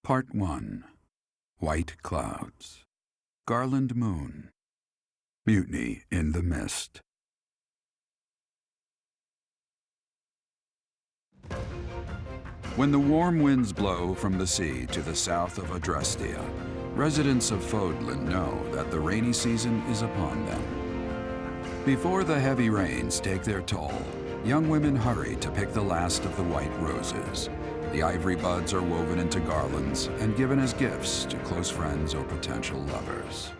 Part 1. White Clouds. Garland Moon. Mutiny in the Mist. When the warm winds blow from the sea to the south of Adrestia, residents of Fodlan know that the rainy season is upon them. Before the heavy rains take their toll, young women hurry to pick the last of the white roses. The ivory buds are woven into garlands and given as gifts to close friends or potential lovers.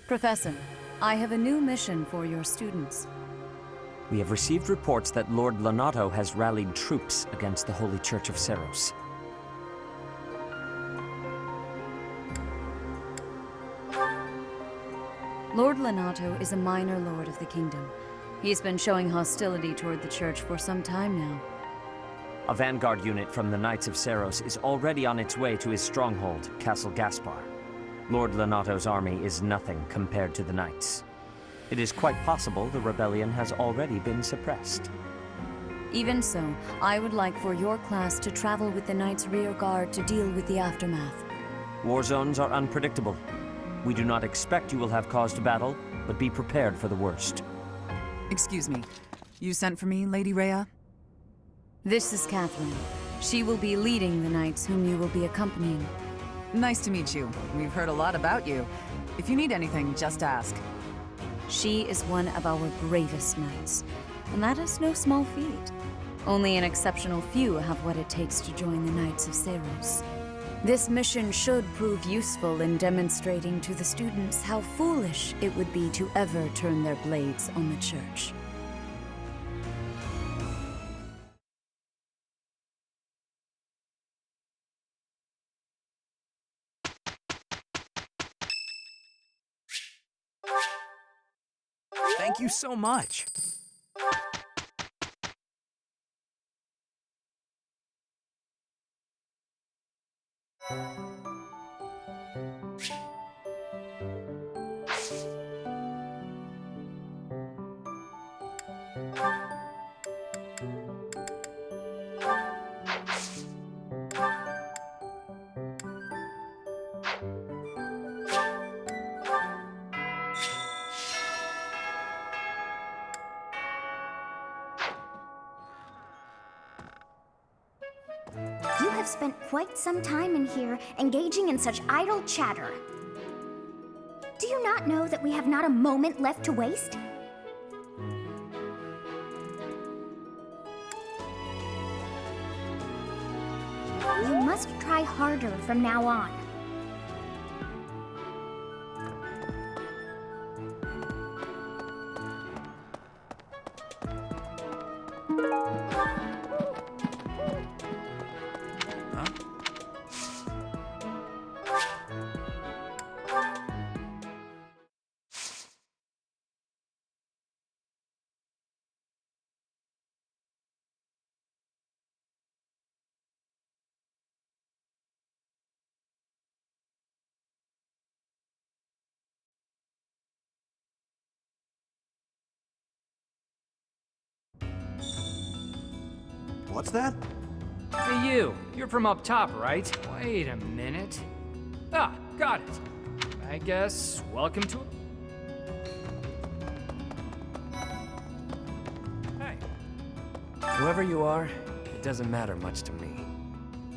Professor, I have a new mission for your students. We have received reports that Lord Lonato has rallied troops against the Holy Church of Seros. Lord Lonato is a minor lord of the kingdom. He's been showing hostility toward the church for some time now. A vanguard unit from the Knights of Seros is already on its way to his stronghold, Castle Gaspar. Lord Lonato's army is nothing compared to the Knights. It is quite possible the rebellion has already been suppressed. Even so, I would like for your class to travel with the Knights' rear guard to deal with the aftermath. War zones are unpredictable. We do not expect you will have cause to battle, but be prepared for the worst. Excuse me. You sent for me, Lady Rhea? This is Catherine. She will be leading the Knights whom you will be accompanying. Nice to meet you. We've heard a lot about you. If you need anything, just ask. She is one of our bravest knights, and that is no small feat. Only an exceptional few have what it takes to join the Knights of Seros. This mission should prove useful in demonstrating to the students how foolish it would be to ever turn their blades on the Church. Thank you so much. You have spent quite some time in here, engaging in such idle chatter. Do you not know that we have not a moment left to waste? You must try harder from now on. What's that? Hey you, you're from up top, right? Wait a minute. Ah, got it. I guess, welcome to... Hey. Whoever you are, it doesn't matter much to me.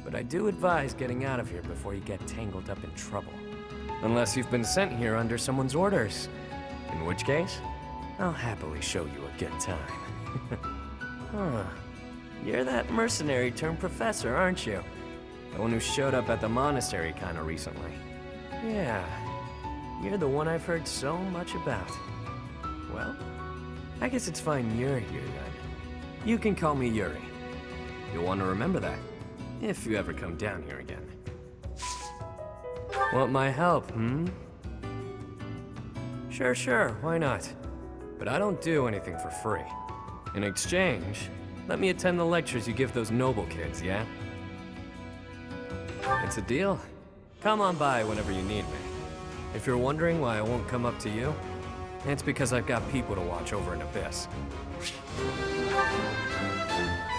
But I do advise getting out of here before you get tangled up in trouble. Unless you've been sent here under someone's orders. In which case, I'll happily show you a good time. Huh. You're that mercenary turned professor, aren't you? The one who showed up at the monastery kinda recently. Yeah, you're the one I've heard so much about. Well, I guess it's fine you're here then. You can call me Yuri. You'll want to remember that, if you ever come down here again. Want my help, hmm? Sure, why not? But I don't do anything for free. In exchange, let me attend the lectures you give those noble kids, yeah? It's a deal. Come on by whenever you need me. If you're wondering why I won't come up to you, it's because I've got people to watch over in Abyss.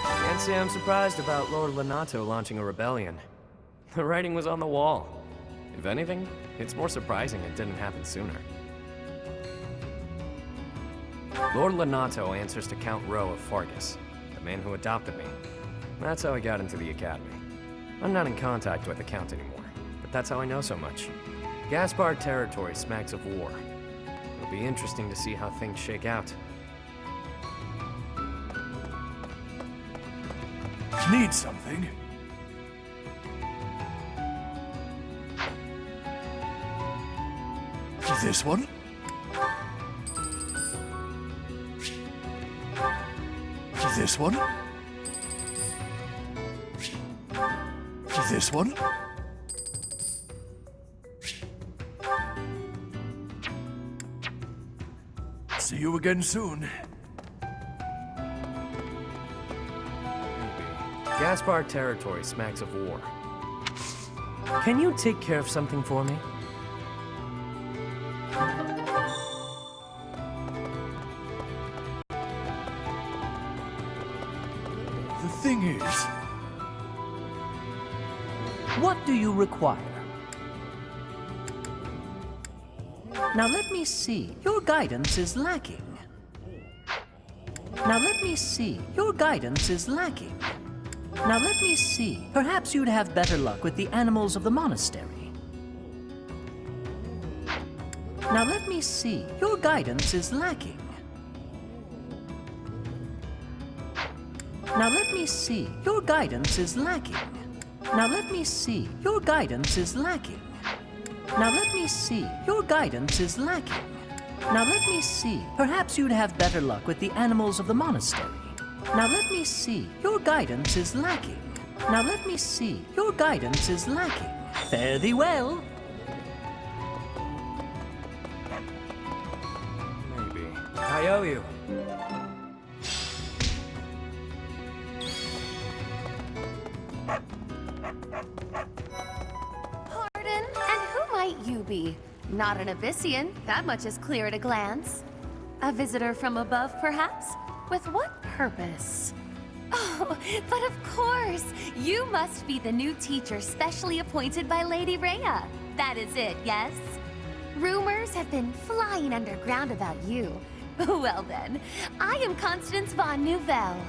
Can't say I'm surprised about Lord Lenato launching a rebellion. The writing was on the wall. If anything, it's more surprising it didn't happen sooner. Lord Lenato answers to Count Rowe of Fargus, the man who adopted me. That's how I got into the academy. I'm not in contact with the Count anymore, but that's how I know so much. Gaspar territory smacks of war. It'll be interesting to see how things shake out. Need something? This one? This one? This one? See you again soon. Gaspar territory smacks of war. Can you take care of something for me? The thing is... What do you require? Now let me see. Your guidance is lacking. Now let me see. Your guidance is lacking. Now let me see. Perhaps you'd have better luck with the animals of the monastery. Now let me see. Your guidance is lacking. Now let me see. Your guidance is lacking. Now let me see. Your guidance is lacking. Now let me see. Your guidance is lacking. Now let me see. Perhaps you'd have better luck with the animals of the monastery. Now let me see. Your guidance is lacking. Now let me see. Your guidance is lacking. Fare thee well. Maybe. I owe you. Pardon? And who might you be? Not an Abyssian, that much is clear at a glance. A visitor from above, perhaps? With what purpose? Oh, but of course! You must be the new teacher specially appointed by Lady Rhea. That is it, yes? Rumors have been flying underground about you. Well then, I am Constance von Nouvelle.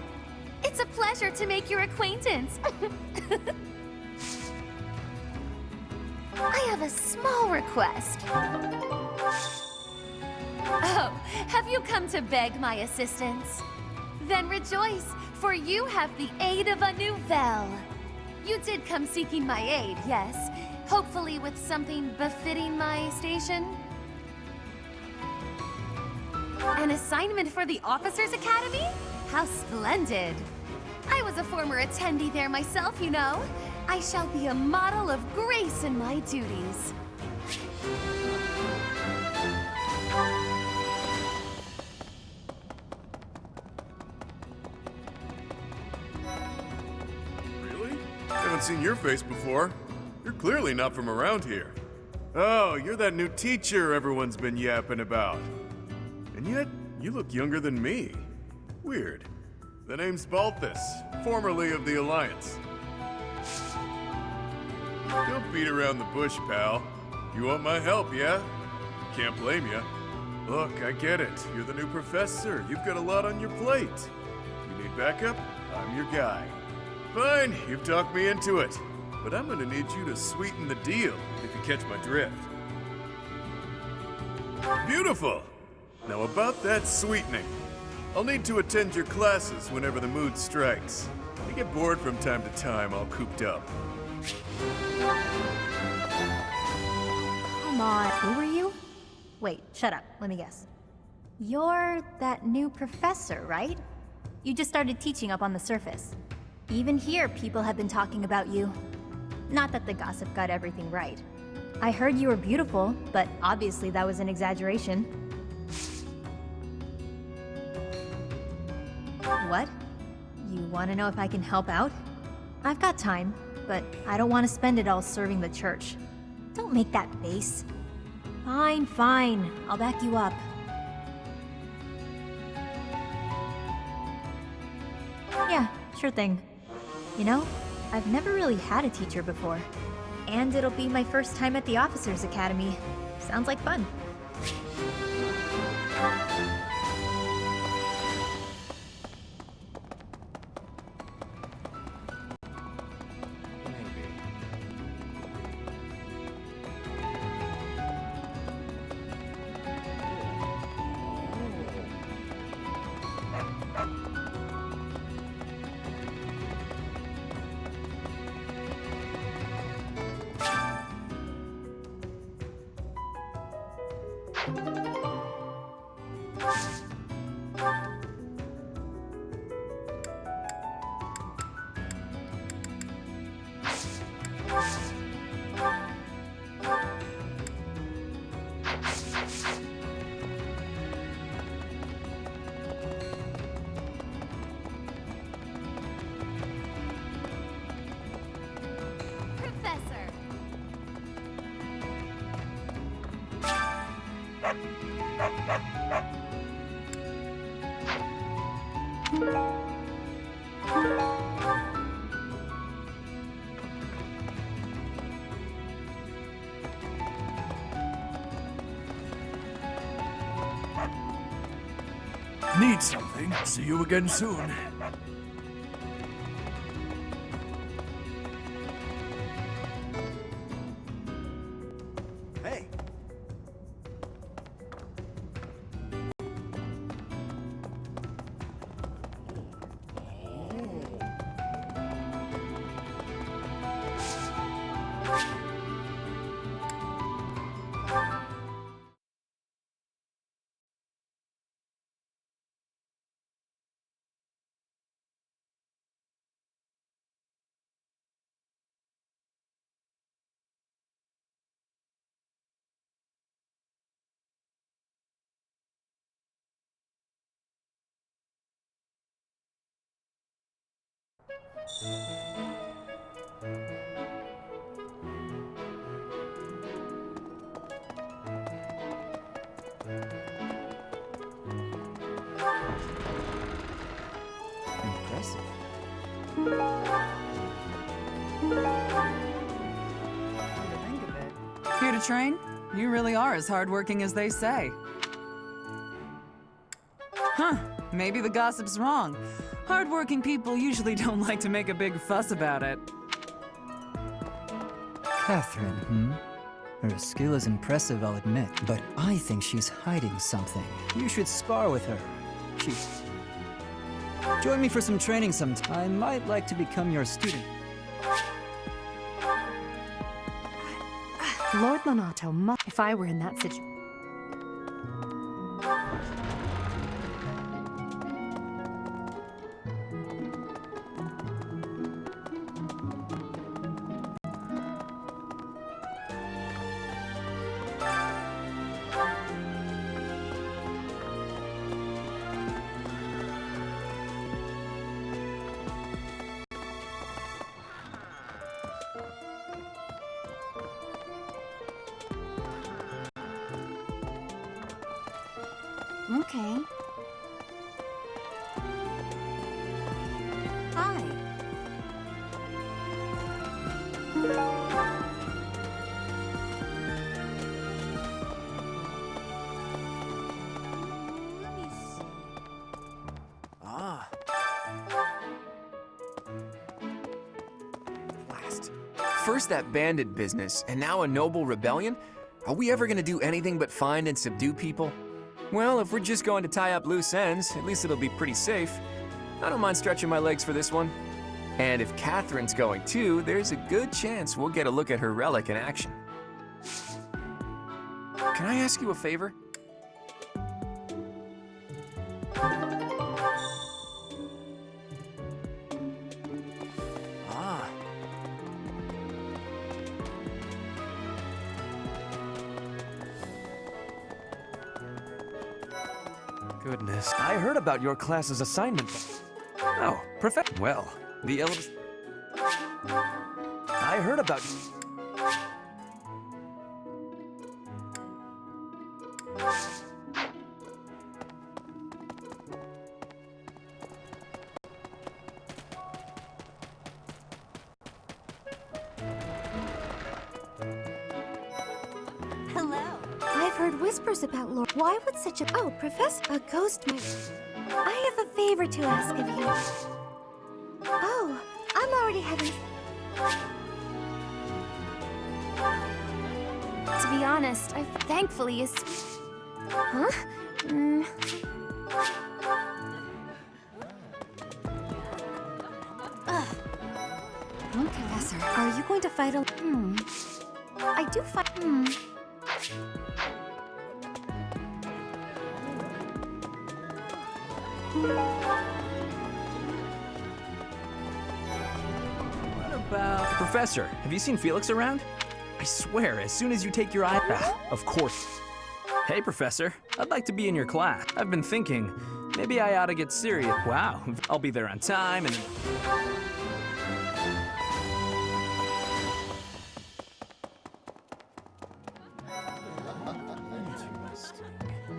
It's a pleasure to make your acquaintance. I have a small request. Oh, have you come to beg my assistance? Then rejoice, for you have the aid of a Nouvelle. You did come seeking my aid, yes? Hopefully with something befitting my station? An assignment for the Officers Academy? How splendid! I was a former attendee there myself, you know. I shall be a model of grace in my duties. Really? Haven't seen your face before. You're clearly not from around here. Oh, you're that new teacher everyone's been yapping about. And yet, you look younger than me. Weird. The name's Balthus, formerly of the Alliance. Don't beat around the bush, pal. You want my help, yeah? Can't blame you. Look, I get it. You're the new professor. You've got a lot on your plate. You need backup? I'm your guy. Fine, you've talked me into it. But I'm gonna need you to sweeten the deal, if you catch my drift. Beautiful! Now about that sweetening. I'll need to attend your classes whenever the mood strikes. I get bored from time to time, all cooped up. Come on, who are you? Wait, shut up, let me guess. You're that new professor, right? You just started teaching up on the surface. Even here, people have been talking about you. Not that the gossip got everything right. I heard you were beautiful, but obviously that was an exaggeration. What? You want to know if I can help out? I've got time, but I don't want to spend it all serving the church. Don't make that face. Fine, fine. I'll back you up. Yeah, sure thing. You know, I've never really had a teacher before. And it'll be my first time at the Officers Academy. Sounds like fun. Professor! Need something? See you again soon. Hey. Impressive. Here to train? You really are as hardworking as they say. Huh, maybe the gossip's wrong. Hardworking people usually don't like to make a big fuss about it. Catherine, Her skill is impressive, I'll admit, but I think she's hiding something. You should spar with her. Join me for some training sometime. I might like to become your student. Lord Lonato, if I were in that situation. Okay. Hi. Ah. Blast. First that bandit business, and now a noble rebellion? Are we ever gonna do anything but find and subdue people? Well, if we're just going to tie up loose ends, at least it'll be pretty safe. I don't mind stretching my legs for this one. And if Catherine's going too, there's a good chance we'll get a look at her relic in action. Can I ask you a favor? goodness. I heard about your class's assignment. Oh, perfect. Well, the I heard about... Hello. I've heard whispers about Lord. Why would such a... Oh, Professor, a ghost might... I have a favor to ask of you. Oh, I'm already having... To be honest, I thankfully is... Huh? Professor, are you going to fight a... I do fight... What about... Professor, have you seen Felix around? I swear, as soon as you take your eye... of course. Hey, Professor. I'd like to be in your class. I've been thinking, maybe I ought to get serious. Wow, I'll be there on time and...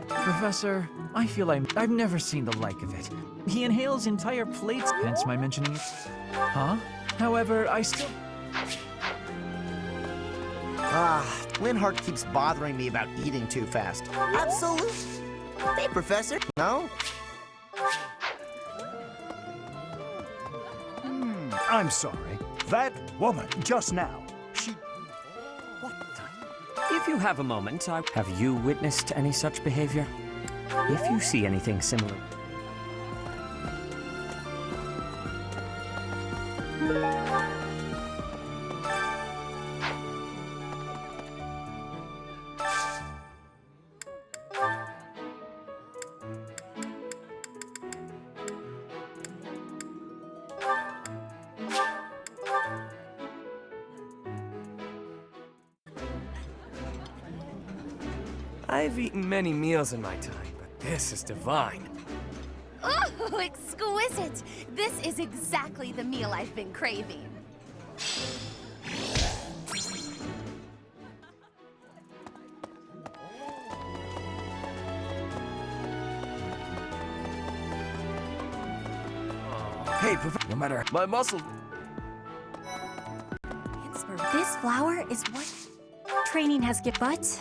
Professor, I feel I've never seen the like of it. He inhales entire plates, hence my mentioning it. Huh? However, I still... Linhart keeps bothering me about eating too fast. Absolutely. Hey, Professor. No? I'm sorry. That woman just now, she... If you have a moment, have you witnessed any such behavior? If you see anything similar... I've eaten many meals in my time, but this is divine. Oh, exquisite! This is exactly the meal I've been craving. Hey, Professor, no matter my muscle... This flower is what training has given, but...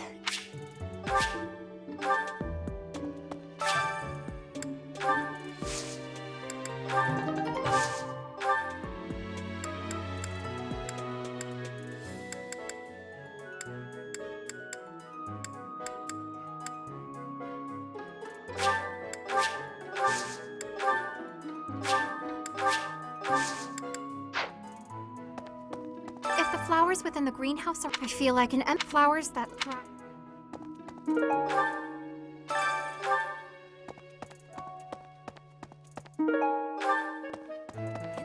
If the flowers within the greenhouse are... I feel like an flowers that thrive.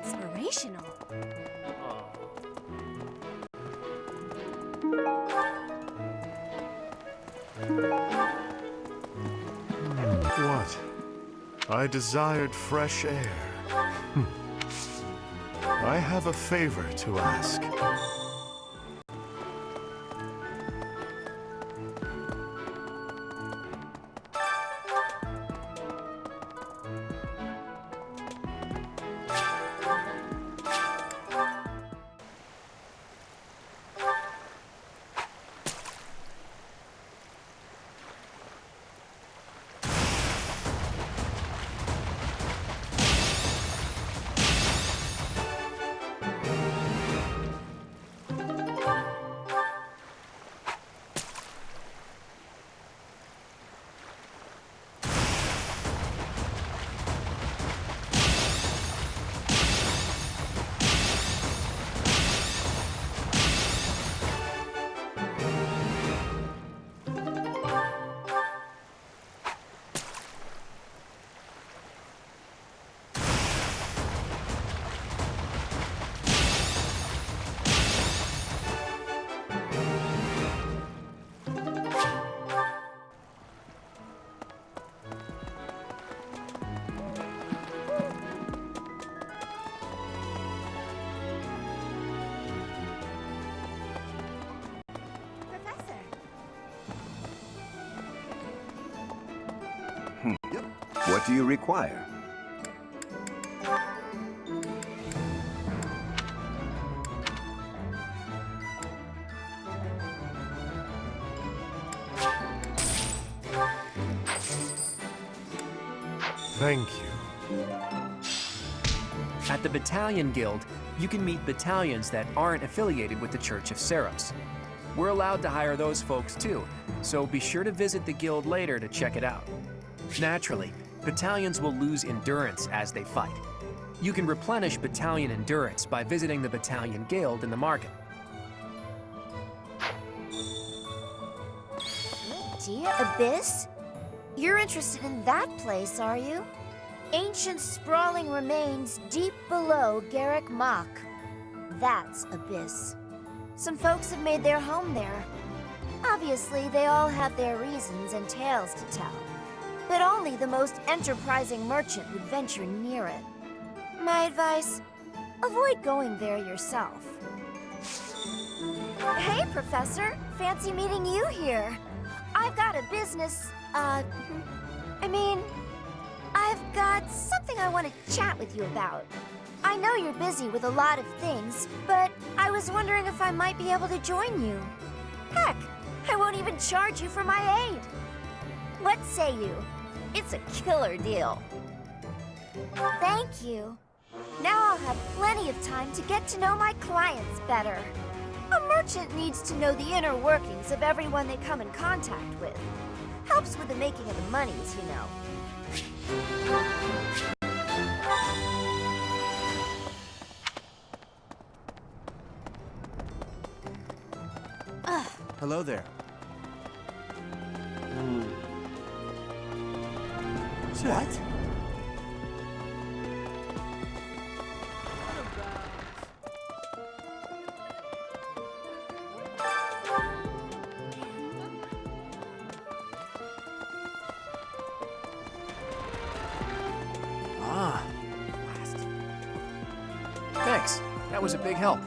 Inspirational. What? I desired fresh air. I have a favor to ask. What do you require? Thank you. At the Battalion Guild, you can meet battalions that aren't affiliated with the Church of Ceros. We're allowed to hire those folks too, so be sure to visit the guild later to check it out. Naturally, battalions will lose endurance as they fight. You can replenish battalion endurance by visiting the Battalion Guild in the market. Dear Abyss? You're interested in that place, are you? Ancient sprawling remains deep below Garrick Mach. That's Abyss. Some folks have made their home there. Obviously, they all have their reasons and tales to tell. But only the most enterprising merchant would venture near it. My advice, avoid going there yourself. Hey, Professor. Fancy meeting you here. I've got a business, I've got something I want to chat with you about. I know you're busy with a lot of things, but I was wondering if I might be able to join you. Heck, I won't even charge you for my aid. What say you? It's a killer deal. Thank you. Now I'll have plenty of time to get to know my clients better. A merchant needs to know the inner workings of everyone they come in contact with. Helps with the making of the monies, you know. Hello there. What? Thanks. That was a big help.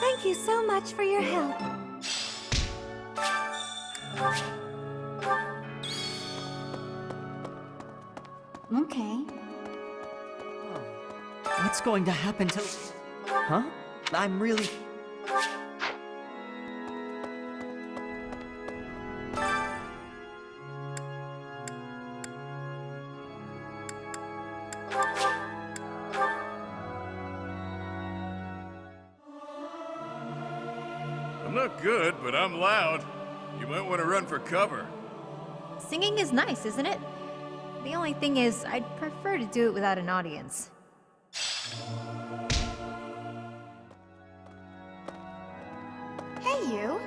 Thank you so much for your help. Okay. What's going to happen to... Huh? I'm really... I'm not good, but I'm loud. You might want to run for cover. Singing is nice, isn't it? The only thing is, I'd prefer to do it without an audience. Hey, you.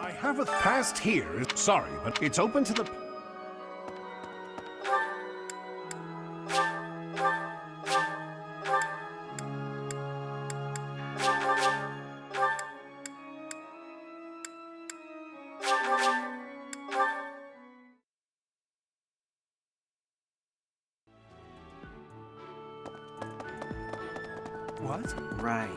I have a past here. Sorry, but it's open to the... What? Right.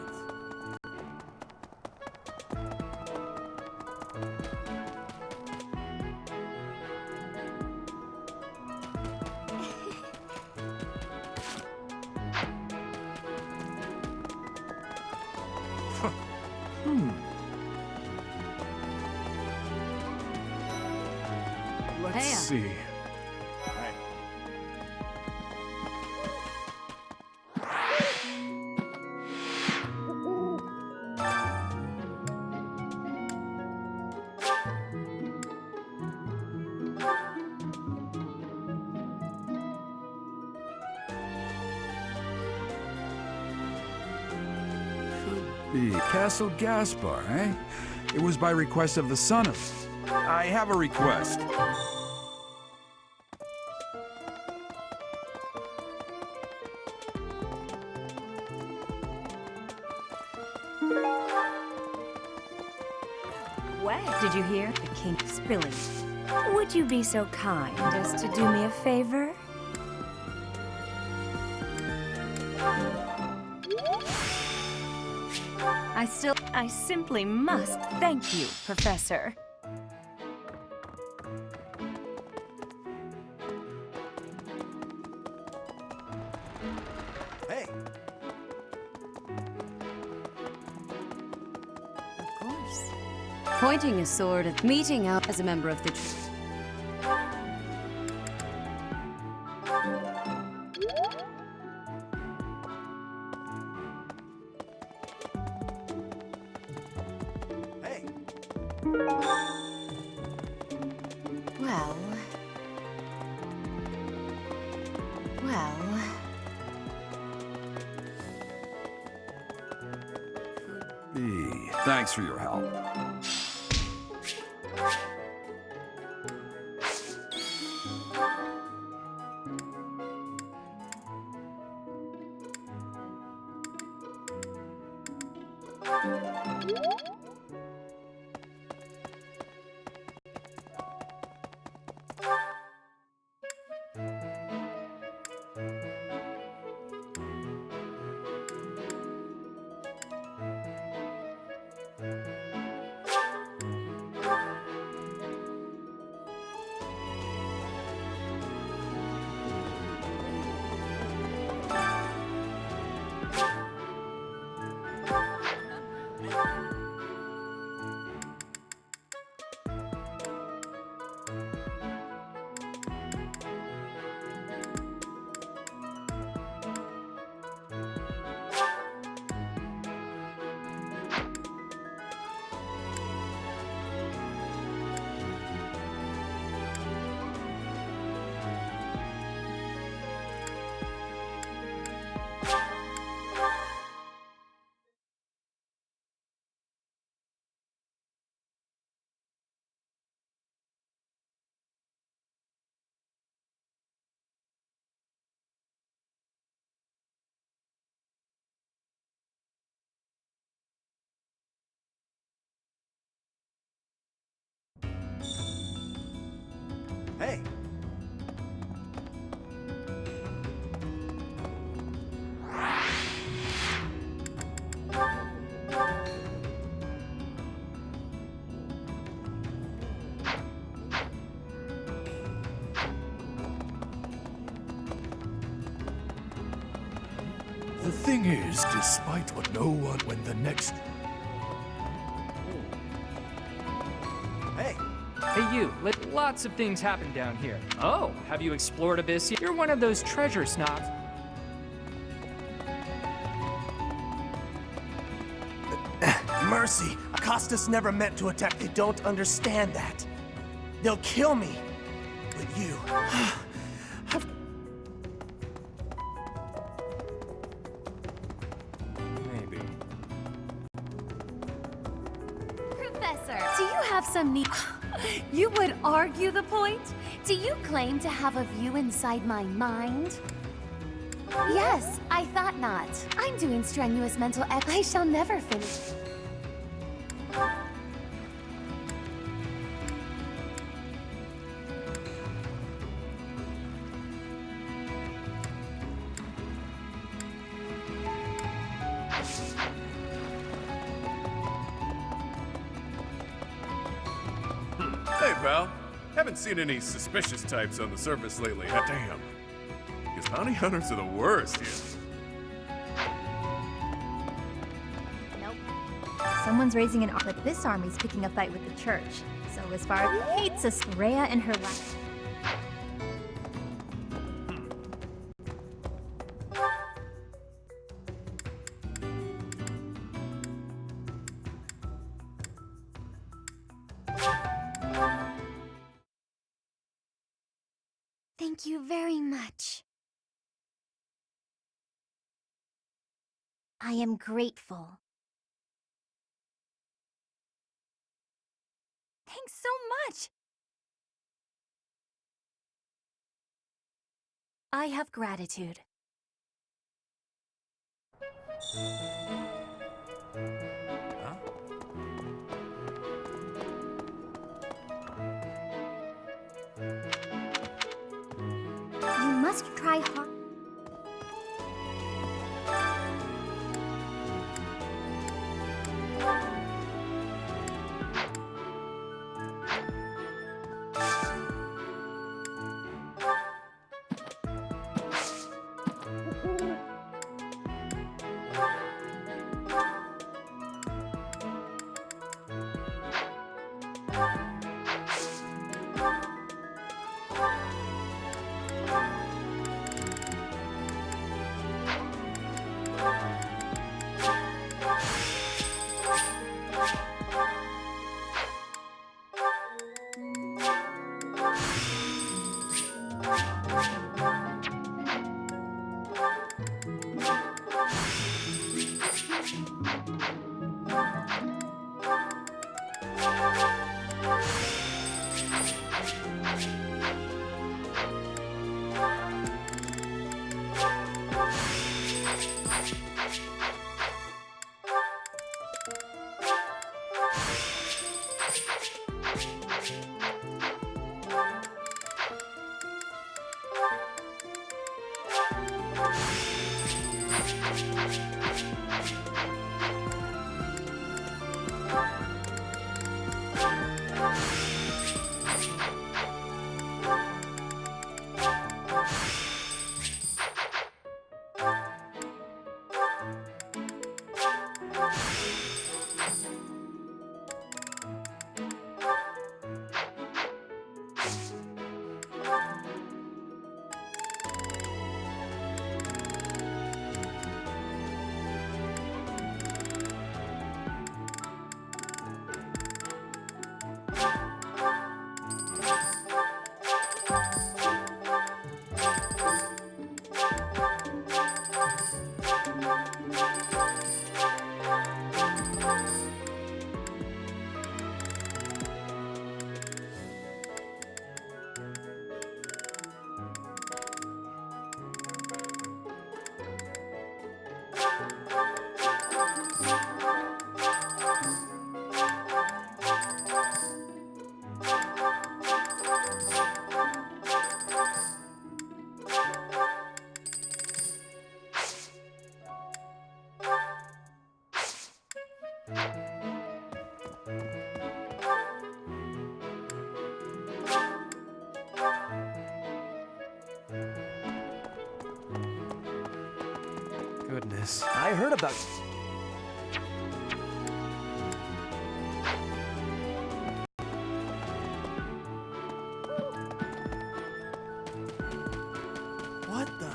Let's see. The Castle Gaspar, eh? It was by request of the son of... I have a request. What? Did you hear? The king's spilling. Would you be so kind as to do me a favor? I simply must thank you, Professor. Hey! Of course. Pointing a sword at meeting out as a member of the Hey! Well... Thanks for your help. Hey! The thing is, despite what no one, when the next... Hey! Hey, you. Lots of things happen down here. Oh, have you explored Abyss? You're one of those treasure snobs. Mercy! Acostas never meant to attack. They don't understand that. They'll kill me. But you... have... Maybe. Professor, do you have some need? You would argue the point? Do you claim to have a view inside my mind? Yes, I thought not. I'm doing strenuous mental I shall never finish. Hey, pal. Haven't seen any suspicious types on the surface lately. Damn. These bounty hunters are the worst here. Nope. Someone's raising an army, but this army's picking a fight with the church. So as far as he hates us, Rhea and her life. Thank you very much. I am grateful. Thanks so much! I have gratitude. You must try hard. Goodness, I heard about... What the?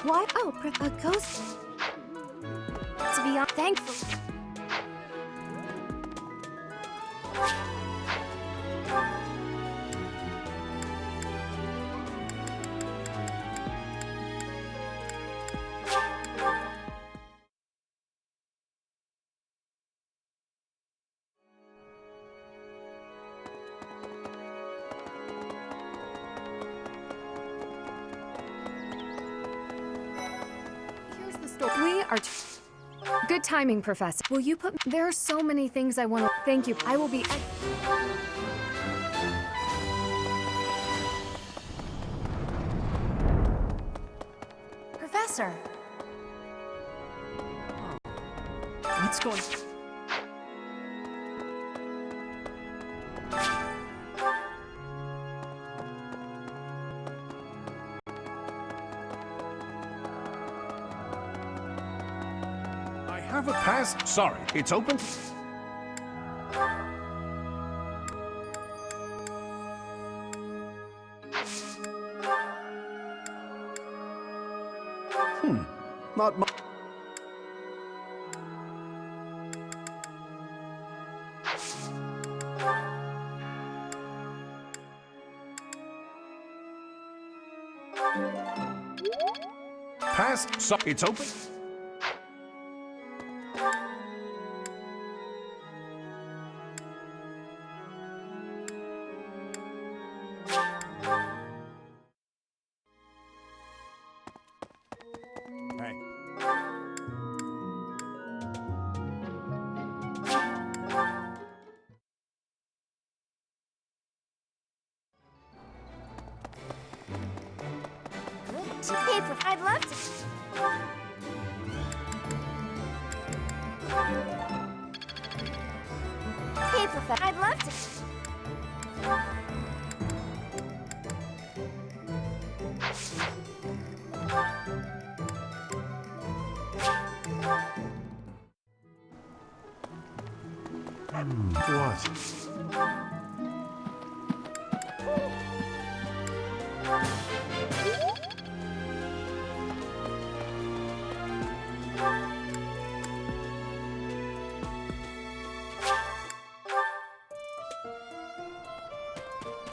What? Oh, a ghost? To be thankful. Here's the story. We are... Good timing, Professor. Will you put... There are so many things I want to... Thank you. I will be... Professor! What's going... I have a pass. Sorry, it's open. Not much. Pass. So it's open. I'd love to. Hey, Professor. I'd love to. What?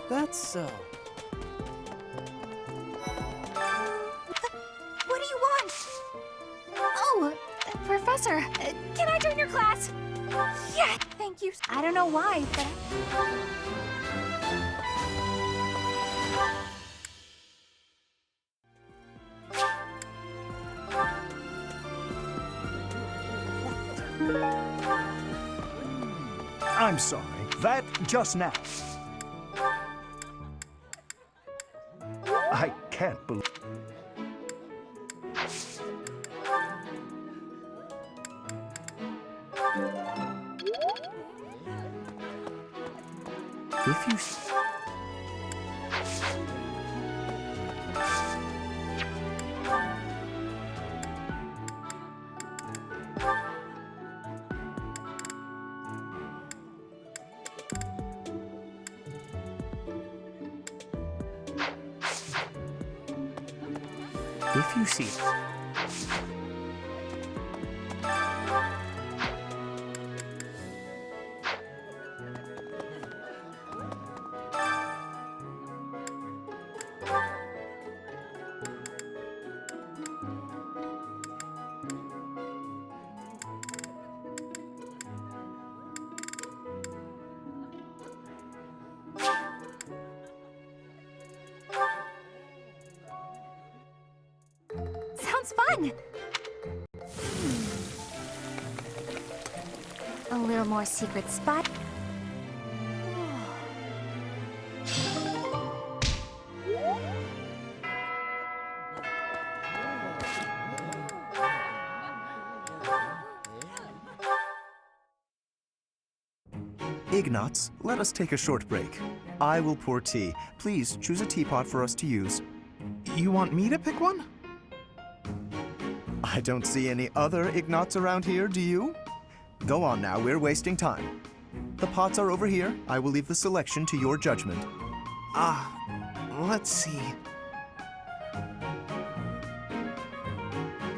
That's so. What do you want? Oh, Professor, can I join your class? Yeah, thank you. I don't know why, but I'm sorry. That just now. I can't believe. If you... If you see... sounds fun. A little more secret spot. Ignatz, let us take a short break. I will pour tea. Please choose a teapot for us to use. You want me to pick one? I don't see any other Ignatz around here, do you? Go on now, we're wasting time. The pots are over here. I will leave the selection to your judgment. Let's see.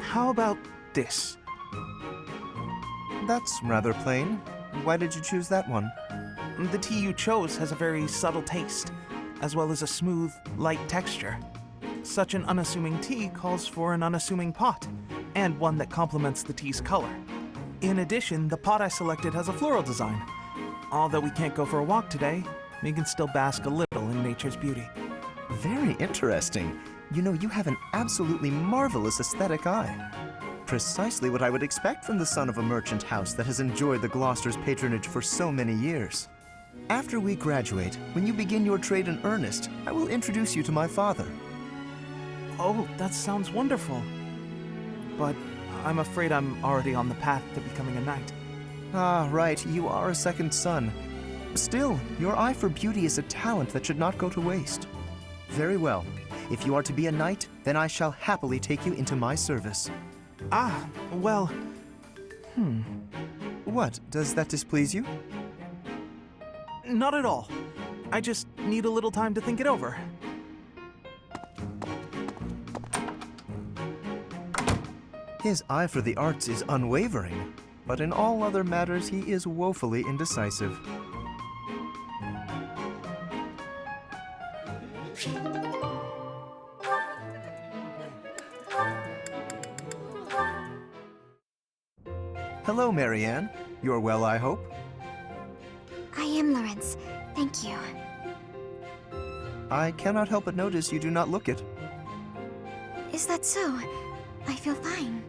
How about this? That's rather plain. Why did you choose that one? The tea you chose has a very subtle taste, as well as a smooth, light texture. Such an unassuming tea calls for an unassuming pot, and one that complements the tea's color. In addition, the pot I selected has a floral design. Although we can't go for a walk today, we can still bask a little in nature's beauty. Very interesting. You know, you have an absolutely marvelous aesthetic eye. Precisely what I would expect from the son of a merchant house that has enjoyed the Gloucester's patronage for so many years. After we graduate, when you begin your trade in earnest, I will introduce you to my father. Oh, that sounds wonderful. But I'm afraid I'm already on the path to becoming a knight. Ah, right, you are a second son. Still, your eye for beauty is a talent that should not go to waste. Very well. If you are to be a knight, then I shall happily take you into my service. Well... What, does that displease you? Not at all. I just need a little time to think it over. His eye for the arts is unwavering, but in all other matters he is woefully indecisive. Hello, Marianne. You're well, I hope? I am, Lawrence. Thank you. I cannot help but notice you do not look it. Is that so? I feel fine.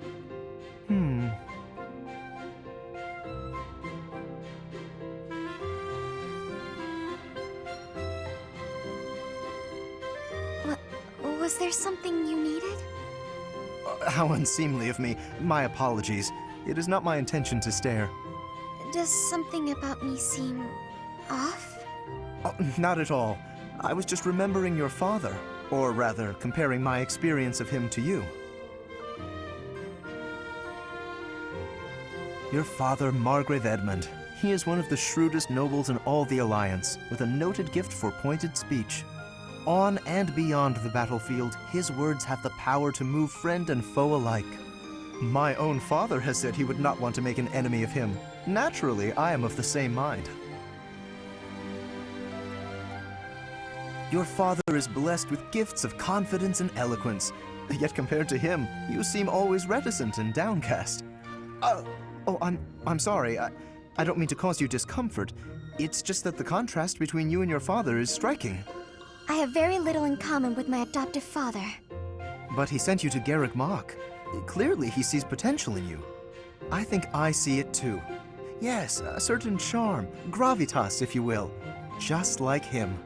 Was there something you needed? How unseemly of me. My apologies. It is not my intention to stare. Does something about me seem off? Oh, not at all. I was just remembering your father. Or rather, comparing my experience of him to you. Your father, Margrave Edmund. He is one of the shrewdest nobles in all the Alliance, with a noted gift for pointed speech. On and beyond the battlefield, his words have the power to move friend and foe alike. My own father has said he would not want to make an enemy of him. Naturally, I am of the same mind. Your father is blessed with gifts of confidence and eloquence, yet compared to him, you seem always reticent and downcast. I'm sorry. I don't mean to cause you discomfort. It's just that the contrast between you and your father is striking. I have very little in common with my adoptive father. But he sent you to Garrick Mach. Clearly, he sees potential in you. I think I see it too. Yes, a certain charm, gravitas, if you will, just like him.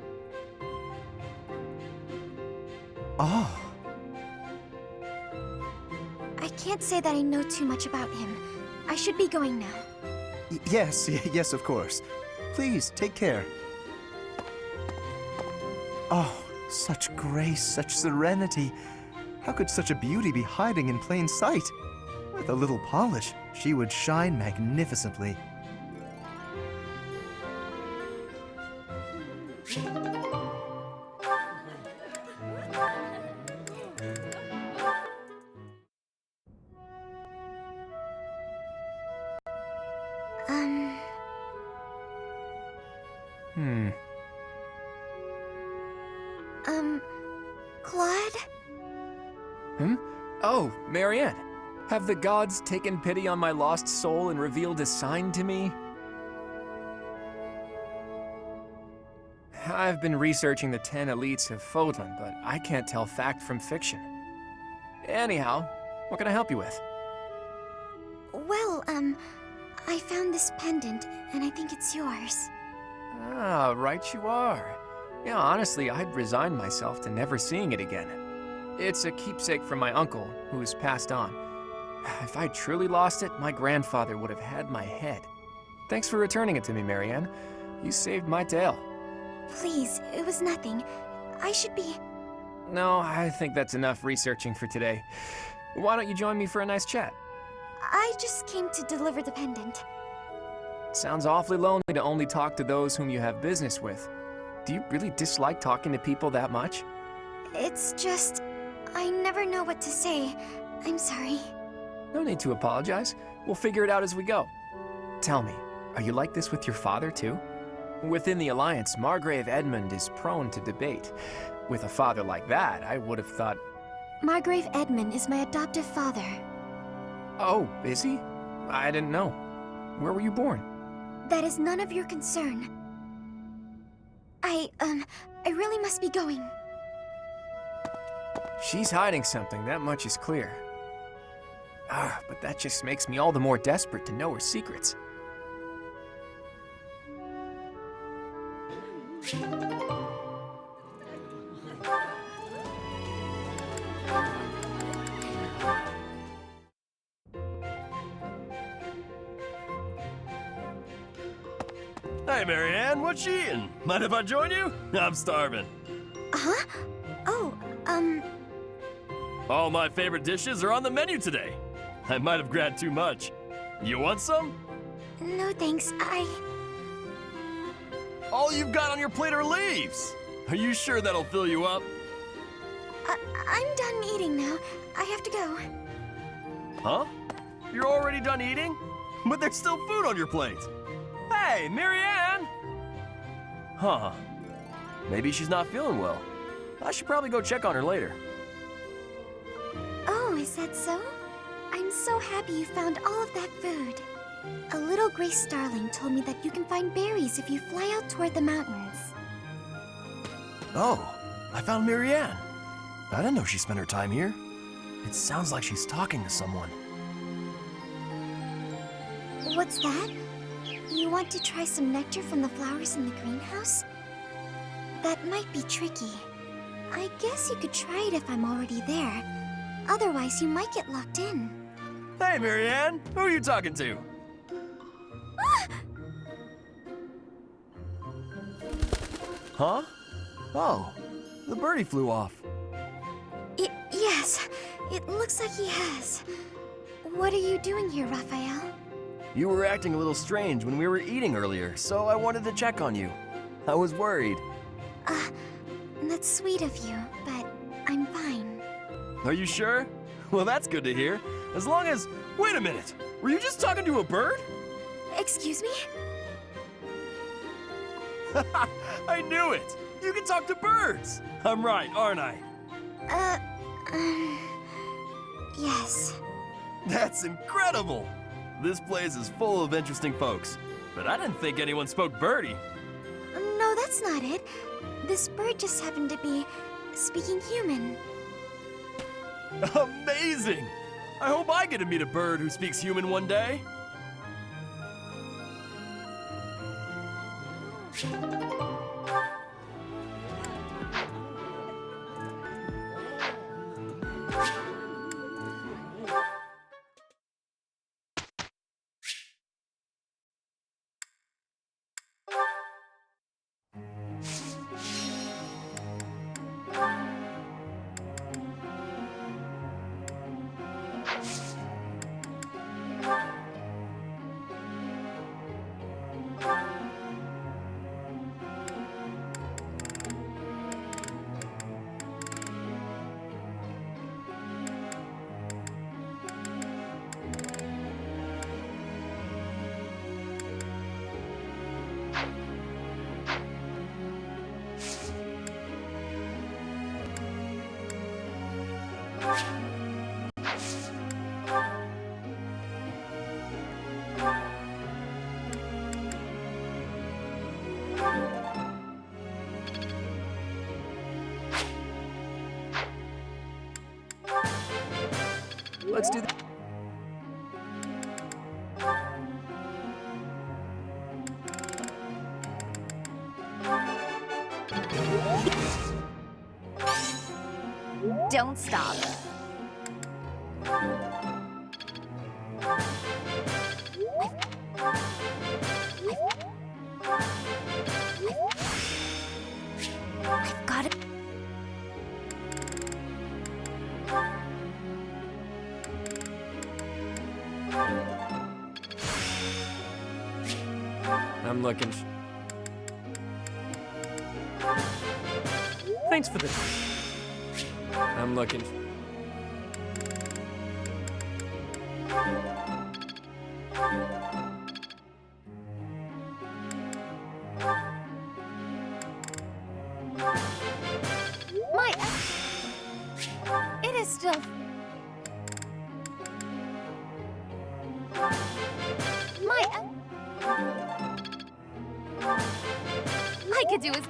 Oh. I can't say that I know too much about him. I should be going now. Yes, of course. Please, take care. Oh, such grace, such serenity. How could such a beauty be hiding in plain sight? With a little polish, she would shine magnificently. Claude? Oh, Marianne. Have the gods taken pity on my lost soul and revealed a sign to me? I've been researching the 10 elites of Fodlan, but I can't tell fact from fiction. Anyhow, what can I help you with? Well, I found this pendant, and I think it's yours. Ah, right you are. Yeah, honestly, I'd resigned myself to never seeing it again. It's a keepsake from my uncle, who has passed on. If I truly lost it, my grandfather would have had my head. Thanks for returning it to me, Marianne. You saved my tail. Please, it was nothing. I should be... No, I think that's enough researching for today. Why don't you join me for a nice chat? I just came to deliver the pendant. Sounds awfully lonely to only talk to those whom you have business with. Do you really dislike talking to people that much? It's just... I never know what to say. I'm sorry. No need to apologize. We'll figure it out as we go. Tell me, are you like this with your father too? Within the Alliance, Margrave Edmund is prone to debate. With a father like that, I would have thought... Margrave Edmund is my adoptive father. Oh, is he? I didn't know. Where were you born? That is none of your concern. I really must be going. She's hiding something, that much is clear. But that just makes me all the more desperate to know her secrets. Hey, Marianne, what you eating? Mind if I join you? I'm starving. Huh? Oh, All my favorite dishes are on the menu today. I might have grabbed too much. You want some? No thanks, All you've got on your plate are leaves. Are you sure that'll fill you up? I'm done eating now. I have to go. Huh? You're already done eating? But there's still food on your plate. Hey, Marianne! Huh. Maybe she's not feeling well. I should probably go check on her later. Oh, is that so? I'm so happy you found all of that food. A little gray starling told me that you can find berries if you fly out toward the mountains. Oh, I found Marianne. I didn't know she spent her time here. It sounds like she's talking to someone. What's that? You want to try some nectar from the flowers in the greenhouse? That might be tricky. I guess you could try it if I'm already there. Otherwise, you might get locked in. Hey, Marianne! Who are you talking to? Huh? Oh, the birdie flew off. Yes, it looks like he has. What are you doing here, Raphael? You were acting a little strange when we were eating earlier, so I wanted to check on you. I was worried. That's sweet of you, but I'm fine. Are you sure? Well, that's good to hear. As long as... Wait a minute! Were you just talking to a bird? Excuse me? I knew it! You can talk to birds! I'm right, aren't I? Yes. That's incredible! This place is full of interesting folks, but I didn't think anyone spoke birdie. No, that's not it. This bird just happened to be speaking human. Amazing! I hope I get to meet a bird who speaks human one day. Let's do that. Don't stop. I've got it. I'm looking. Thanks for the. I'm looking. It is still... I could do as...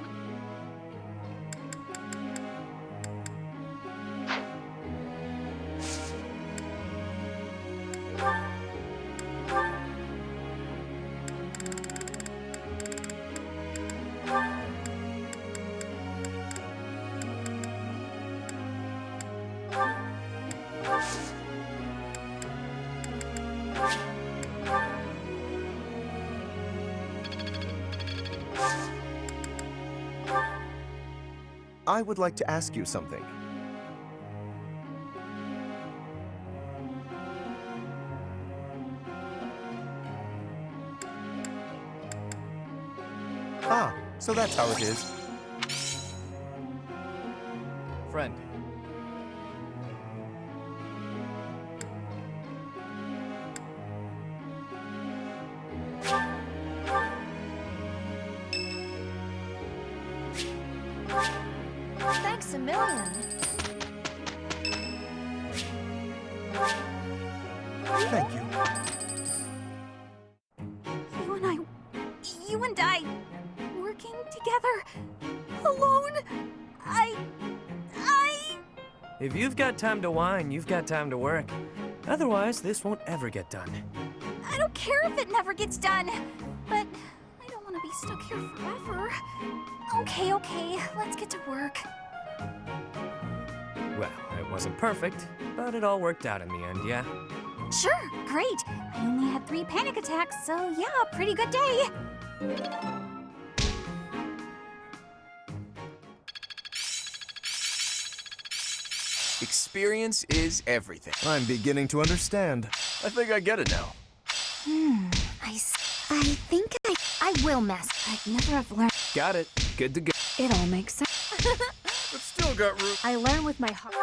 I would like to ask you something. Ah, so that's how it is. Friend. Thanks a million. Thank you. You and I, working together, alone, If you've got time to whine, you've got time to work. Otherwise, this won't ever get done. I don't care if it never gets done, but I don't want to be stuck here forever. Okay, let's get to work. Well, I Wasn't perfect, but it all worked out in the end, yeah? Sure, great. I only had 3 panic attacks, so yeah, pretty good day. Experience is everything. I'm beginning to understand. I think I get it now. I think I will master. I'd never have learned. Got it. Good to go. It all makes sense. But still got room. I learn with my heart.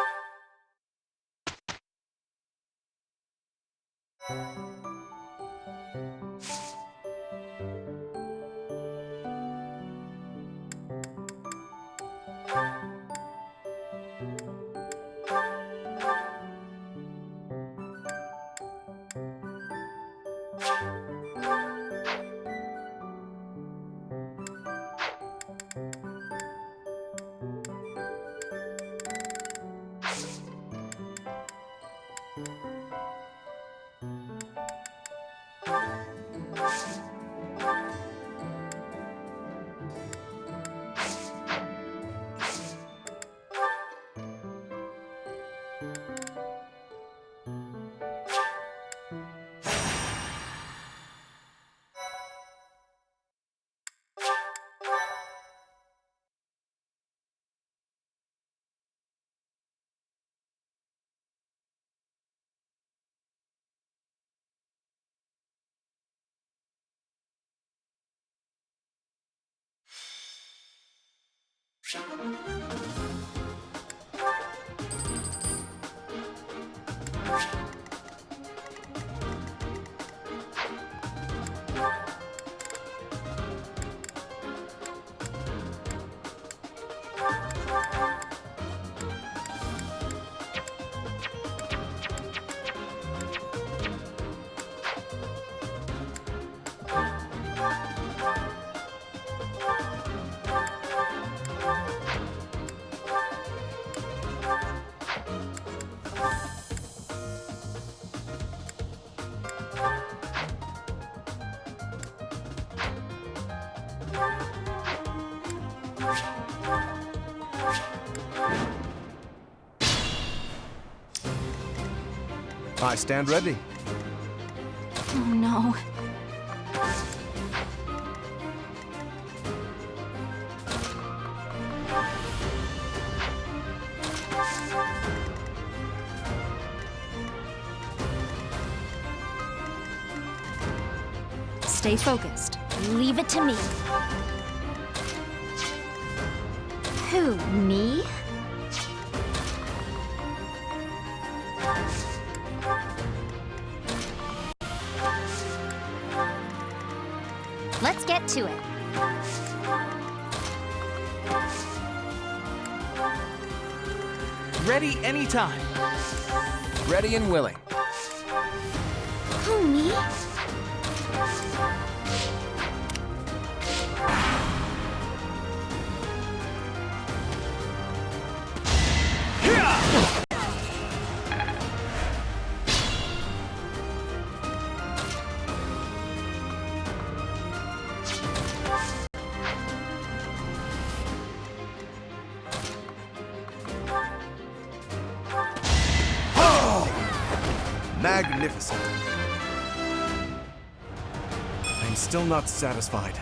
I stand ready. Oh no. Stay focused. Leave it to me. Who, me? Let's get to it. Ready anytime. Ready and willing. Who, me? Magnificent. I'm still not satisfied.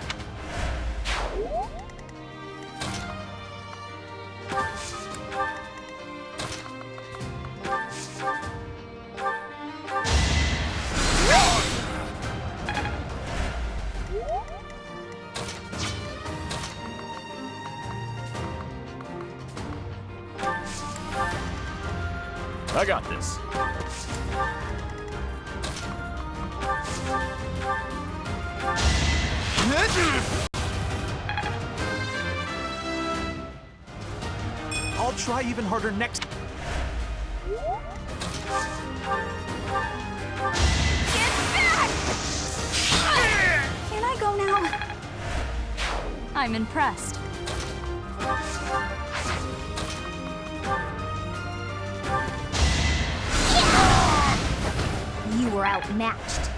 I got this. I'll try even harder next. Can I go now? I'm impressed. You were outmatched.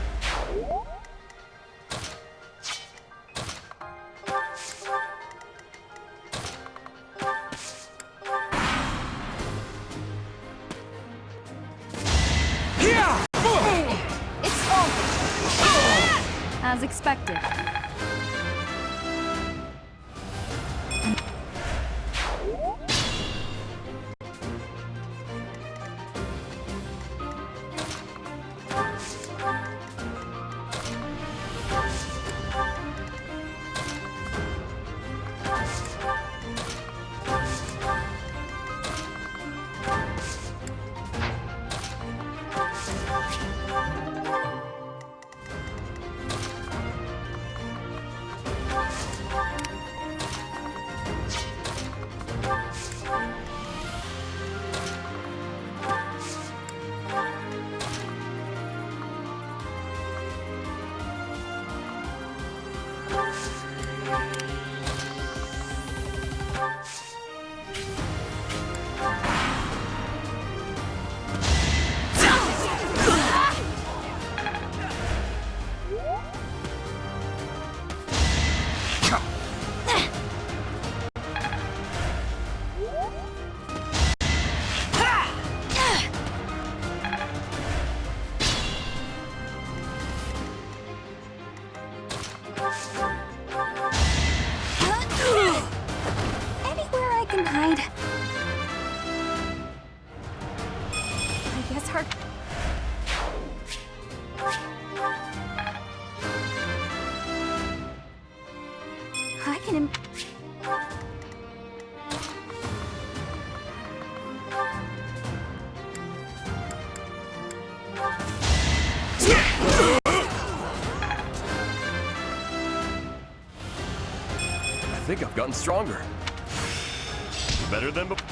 as expected. Anywhere I can hide. I guess hard. I can. I think I've gotten stronger. Better than before.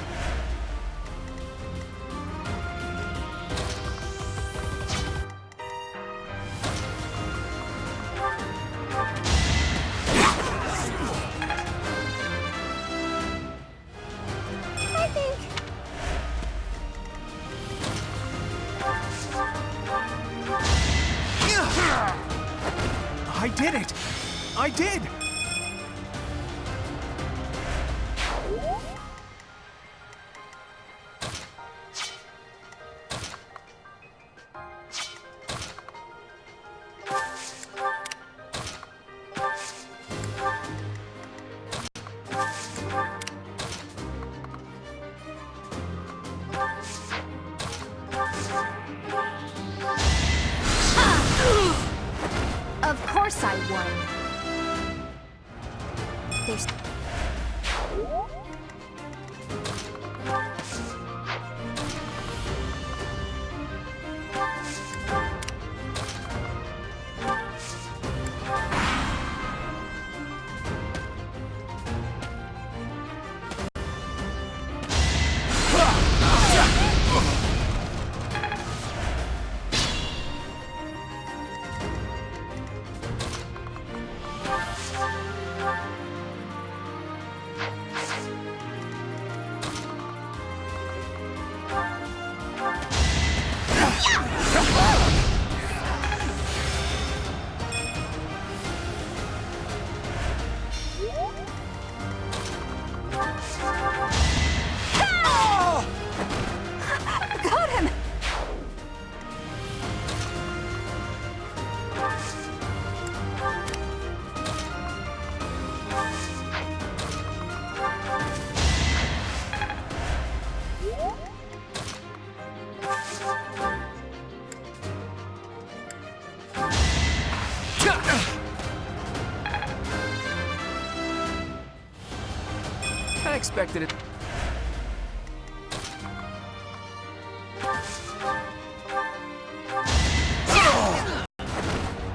I think. I did it! I did! Of course I won. There's... Got him! I expected it.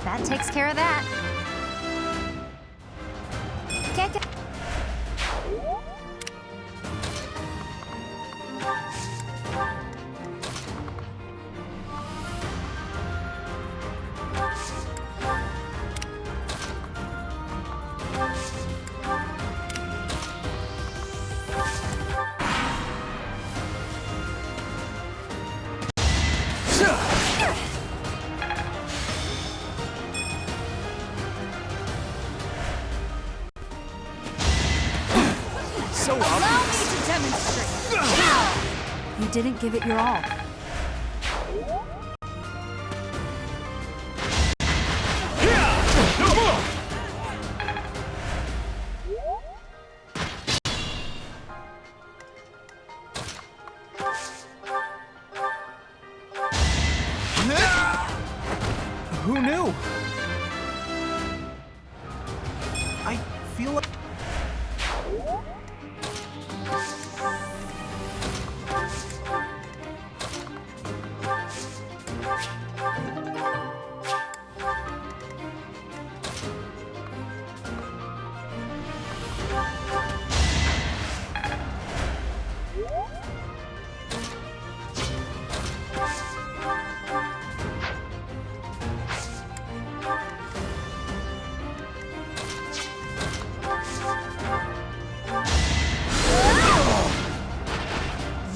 That takes care of that. Can't get... So Allow obvious. me to demonstrate. You didn't give it your all. Who knew? I feel like...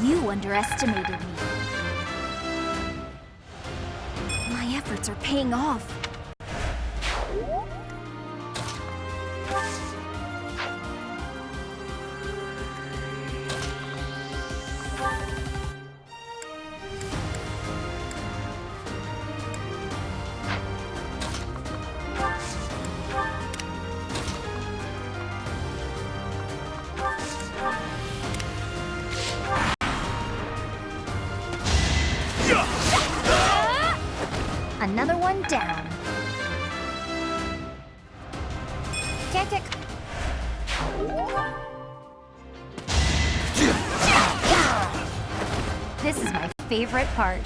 You underestimated me. My efforts are paying off. Another one down. Can't get... This is my favorite part.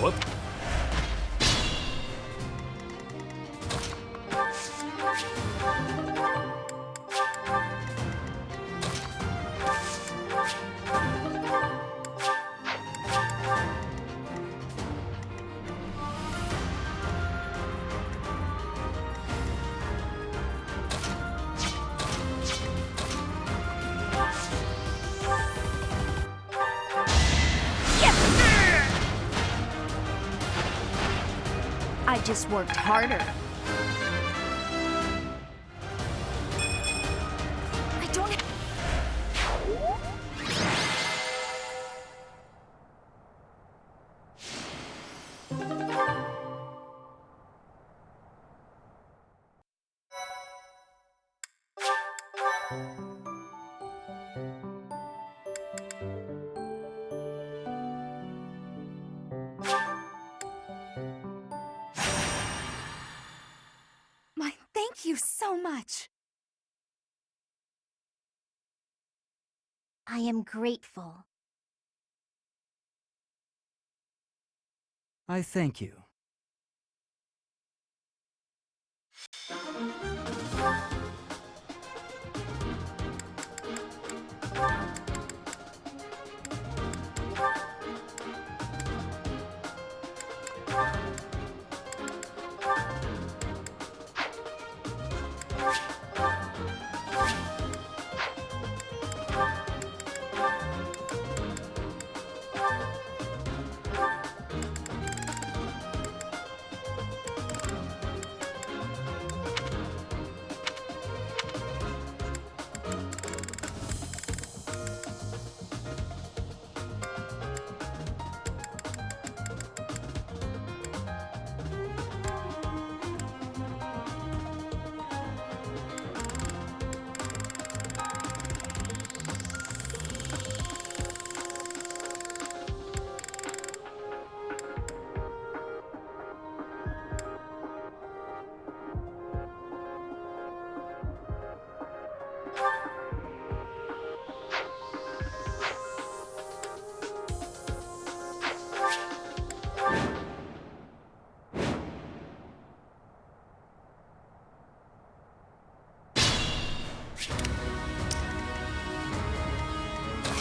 Whoop. I just worked harder. I don't... Thank you so much. I am grateful. I thank you.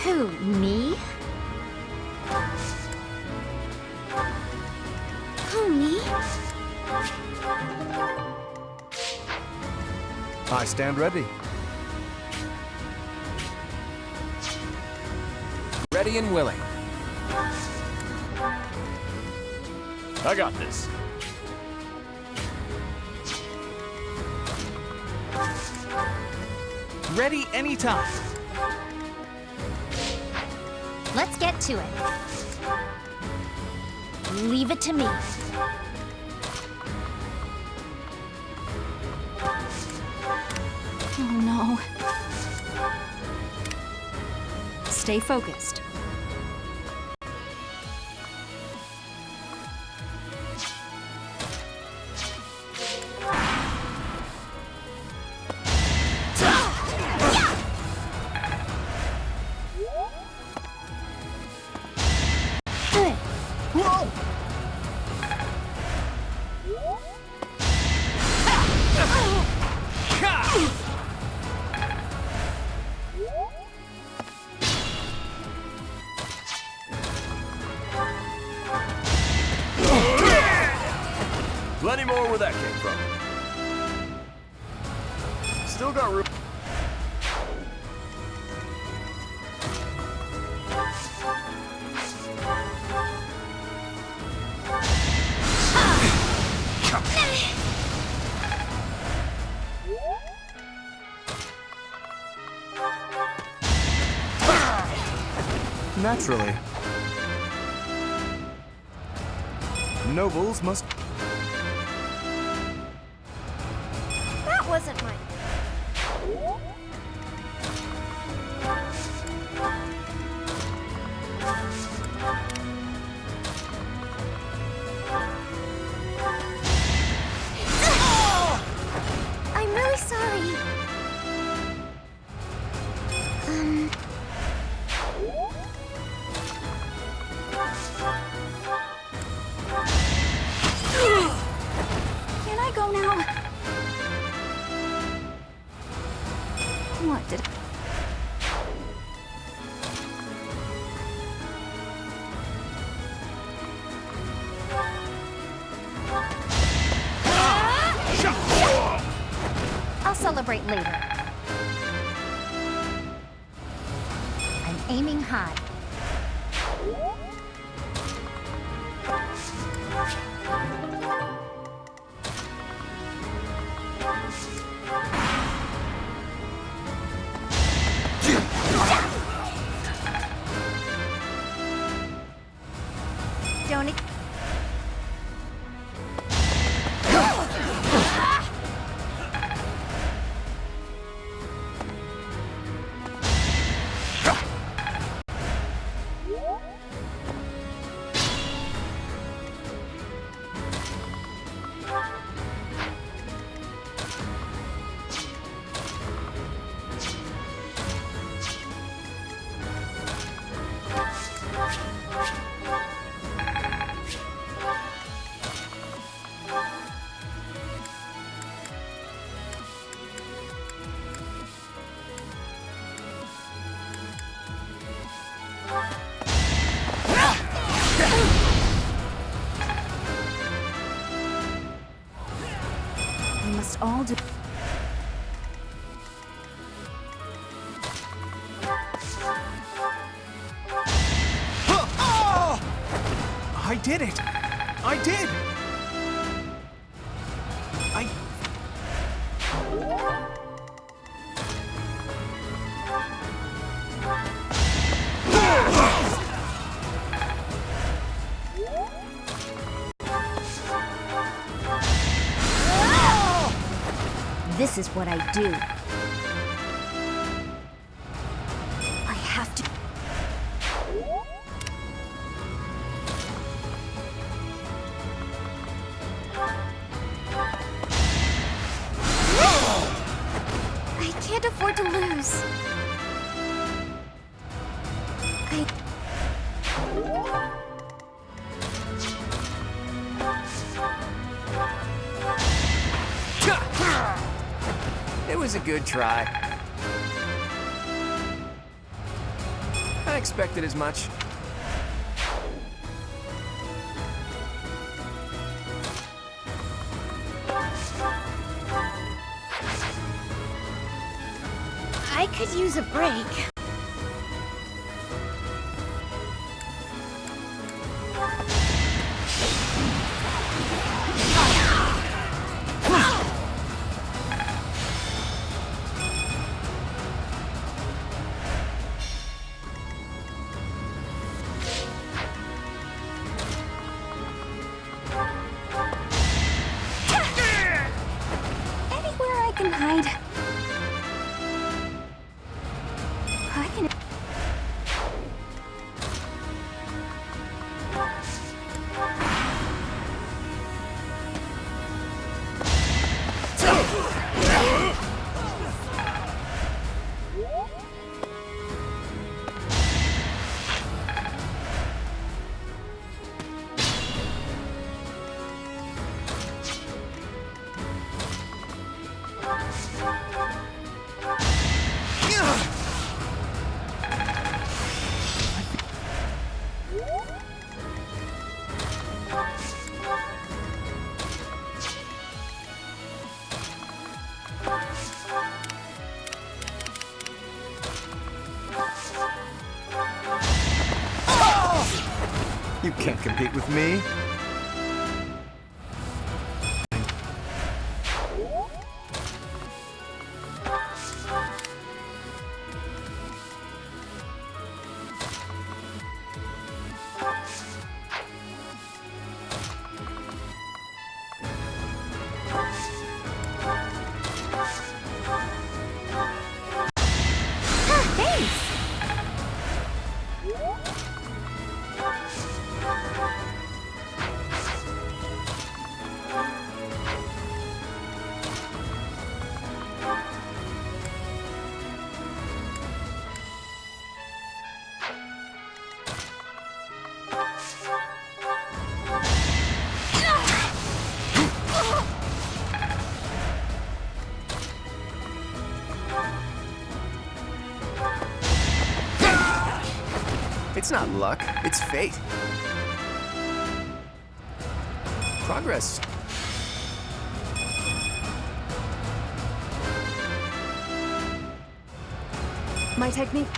Who, me? Who, me? I stand ready. Ready and willing. I got this. Ready anytime. Let's get to it. Leave it to me. Oh no. Stay focused. Plenty more where that came from. Still got room. Naturally. Nobles must... That wasn't mine. I'm really sorry. Can I go now? What did... I'll celebrate later. I'm aiming high. Don't... We must all do... I did it! I did! This is what I do. I have to... I can't afford to lose. It was a good try. I expected as much. I could use a break. Anywhere I can hide. I can... You can't compete with me. It's not luck, it's fate. Progress. My technique.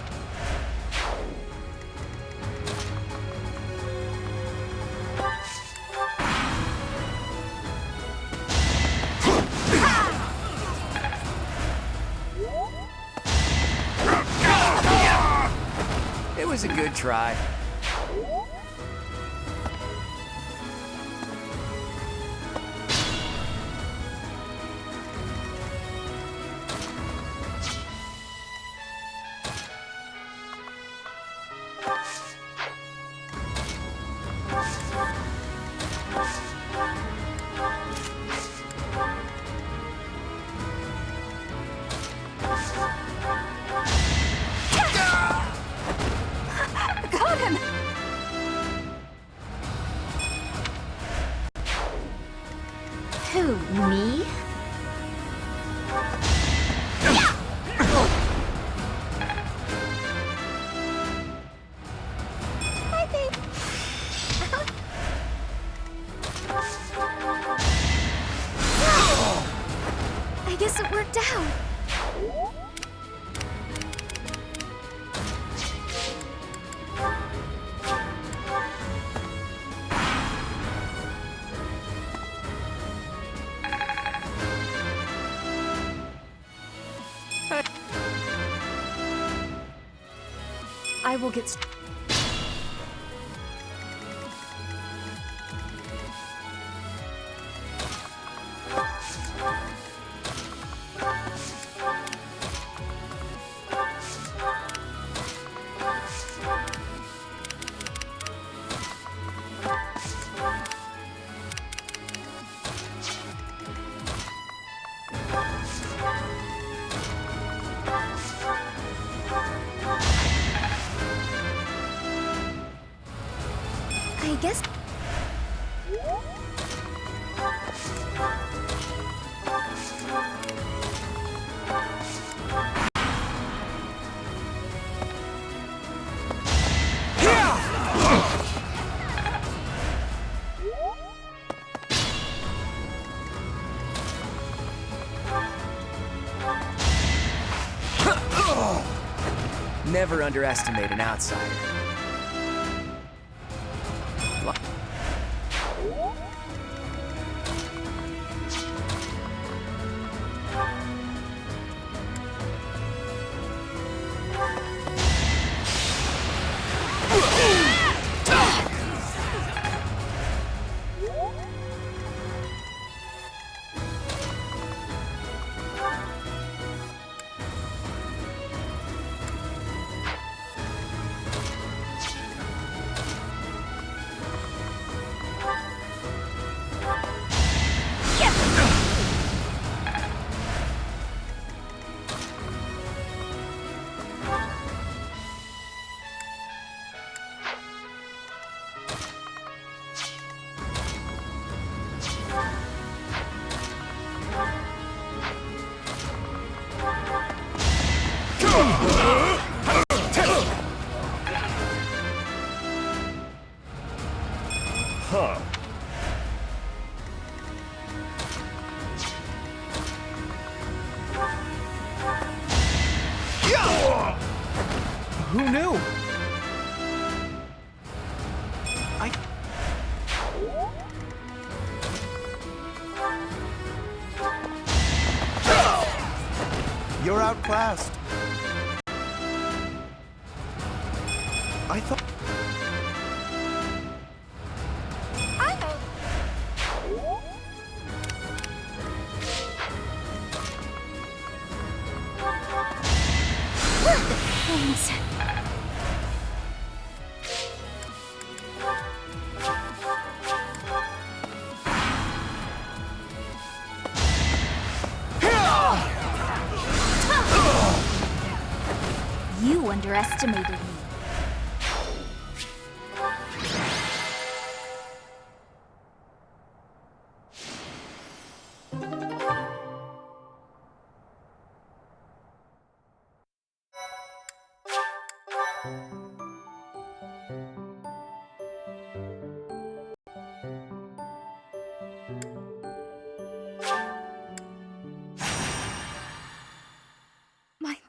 It was a good try. Got him! Who, me? I think... I guess it worked out. I will get. I guess... Never underestimate an outsider. Huh. Who knew? I outclassed. I thought... Things. You underestimated me.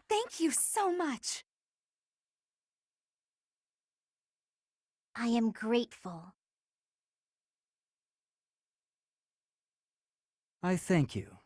Thank you so much. I am grateful. I thank you.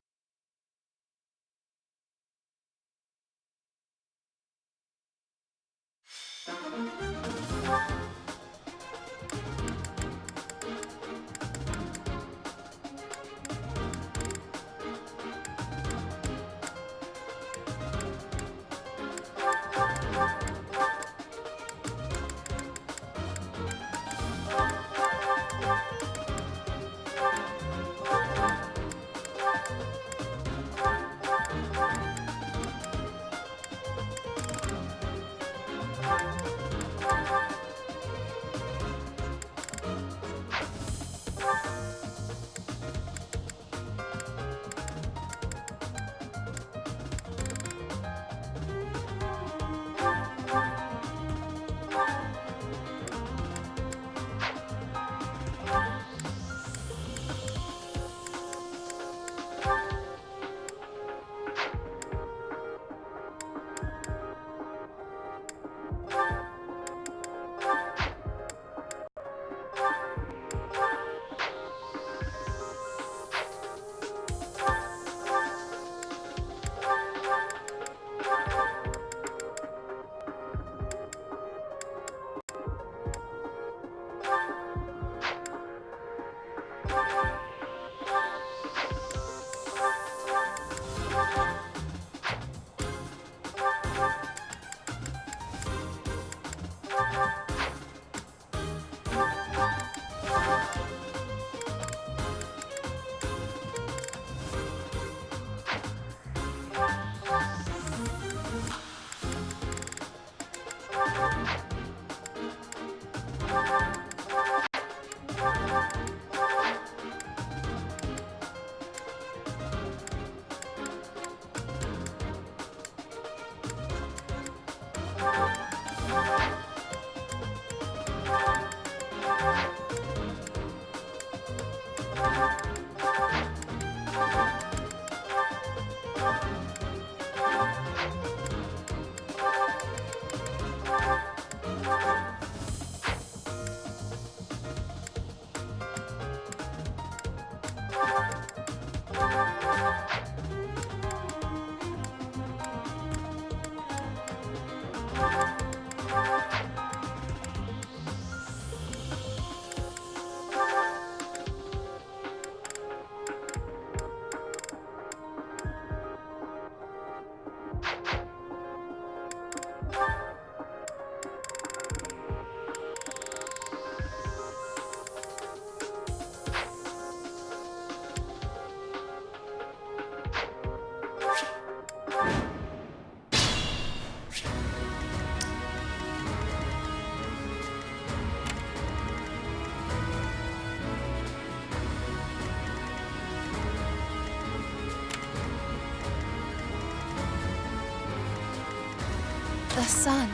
The sun.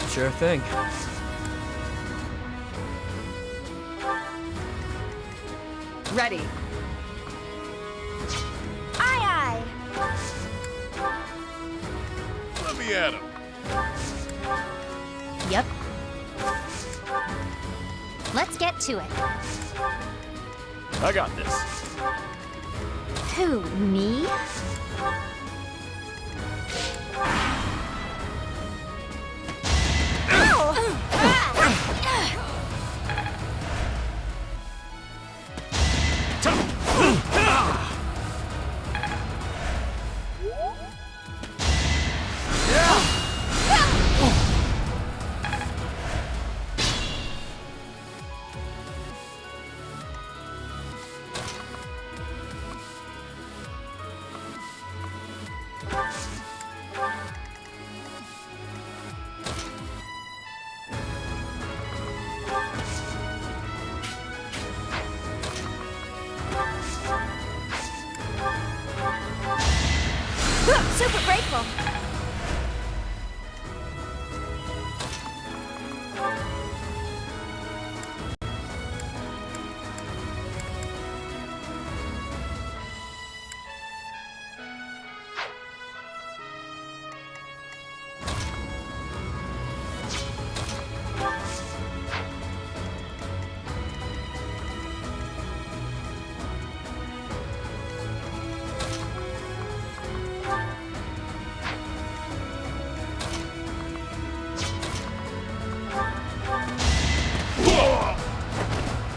Sure thing. Ready. Aye, Let me at him. Yep. Let's get to it. I got this. Who, me? Super grateful.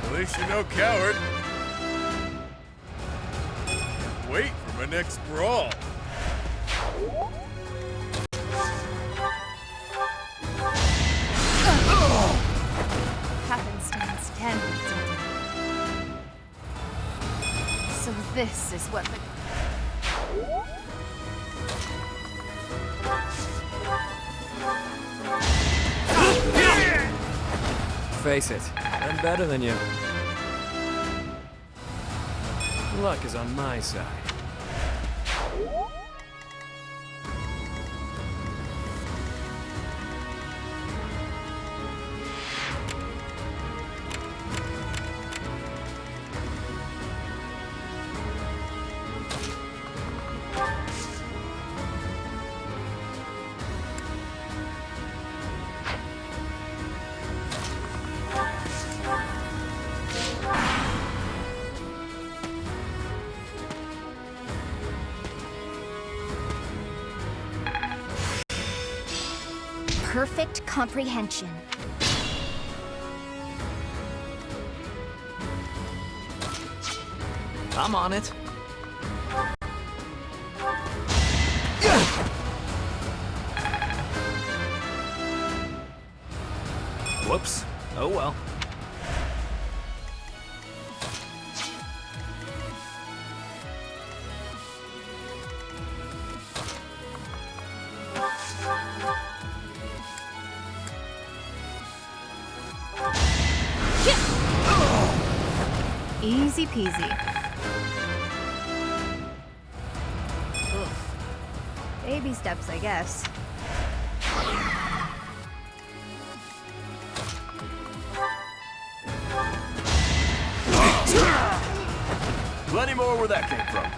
At least you're no coward. Wait for my next brawl. Happenstance can be deadly. So this is what the... Face it, I'm better than you. Luck is on my side. Perfect comprehension. I'm on it. Whoops. Oh well. Easy peasy. Ugh. Baby steps, I guess. Plenty more where that came from.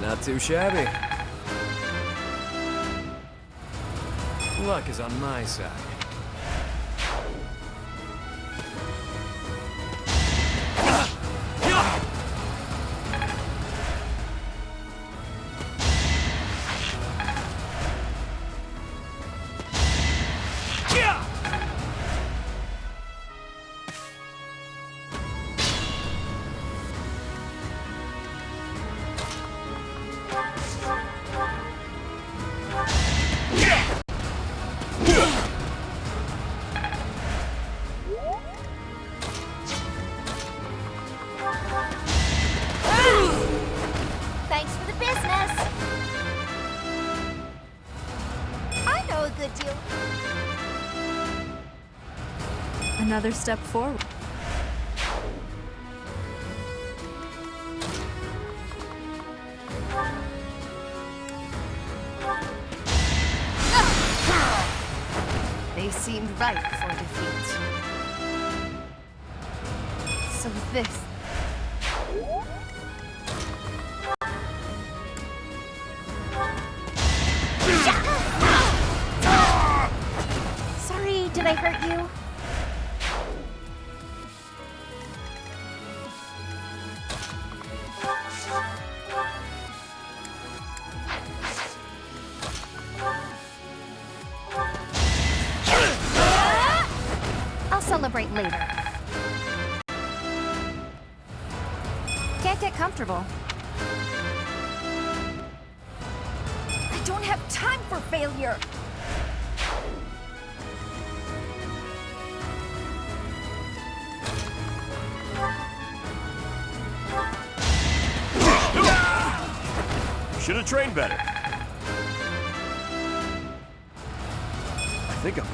Not too shabby. Luck is on my side. another step forward. They seemed ripe for defeat. So this... Sorry, did I hurt you? I'll celebrate later. Can't get comfortable. I don't have time for failure. Should have trained better. I think I'm...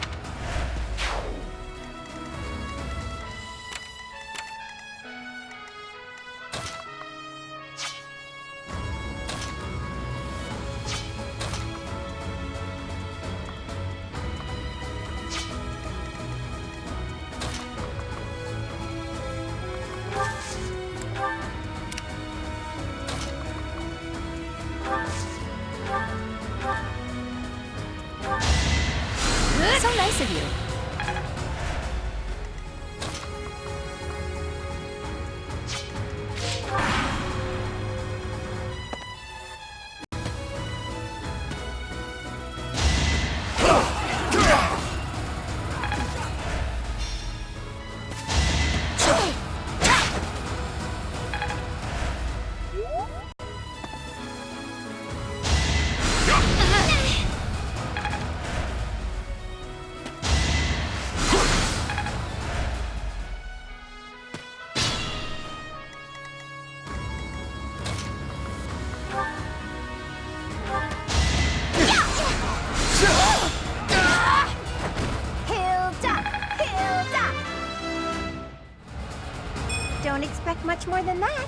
So nice of you. Don't expect much more than that.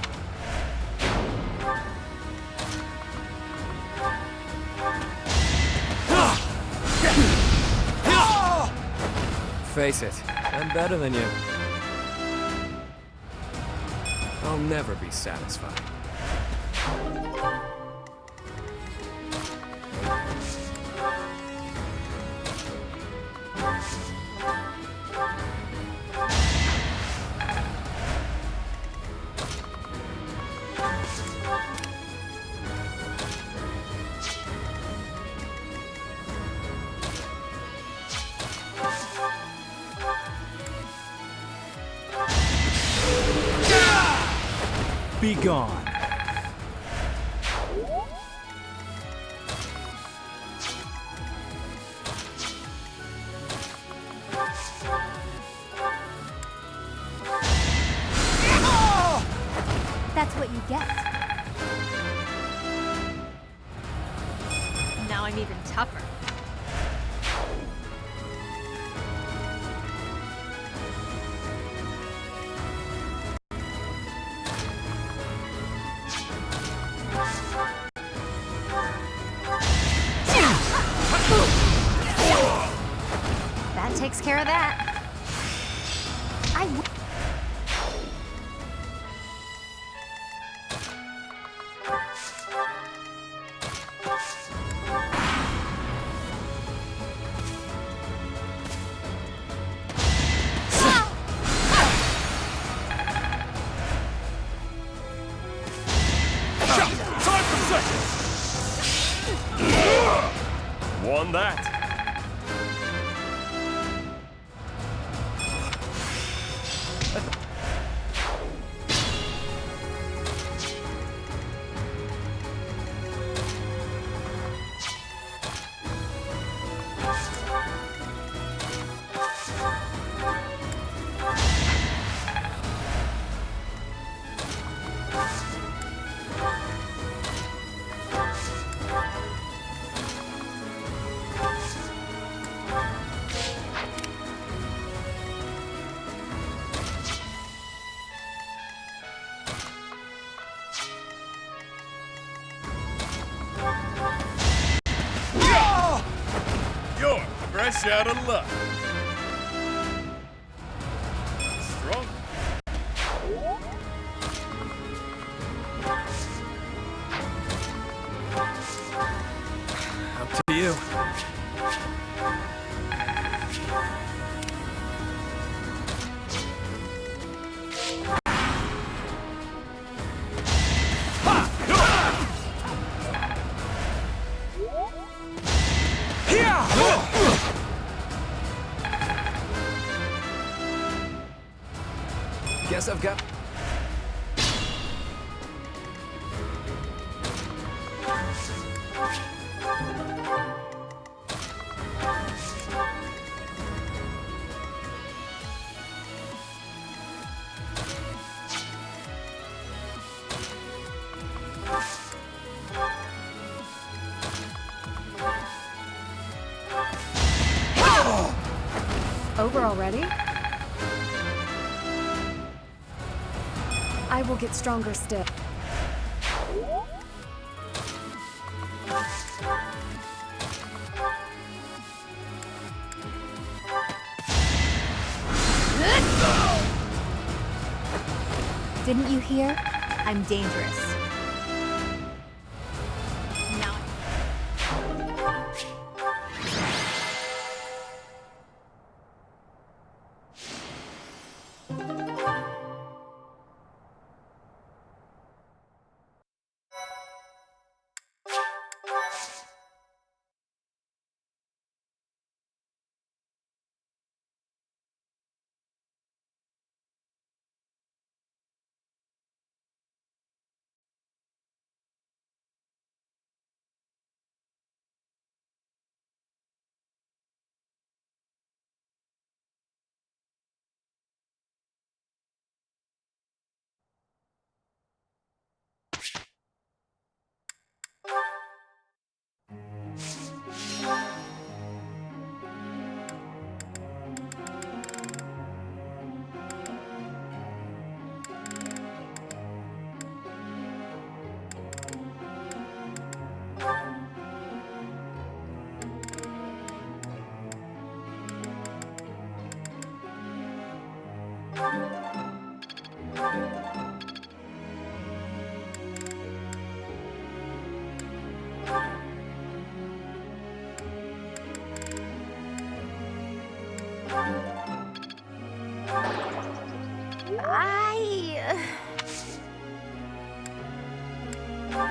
Face it, I'm better than you. I'll never be satisfied. Be gone. That's what you get. Now I'm even tougher. That takes care of that. Won that. shot of luck. Strong. Up to you. Guess I've got... Over already? I will get stronger still. Didn't you hear? I'm dangerous. Now.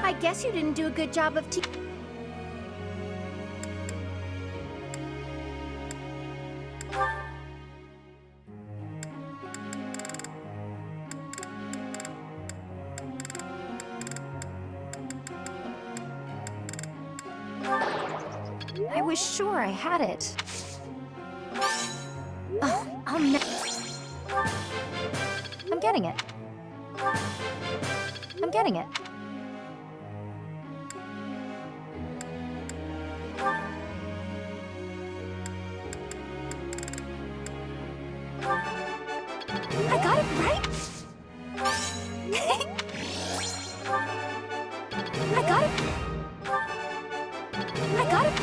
I guess you didn't do a good job of I was sure I had it. Oh, I'm getting it. I'm getting it. I got it right. I got it. I got it.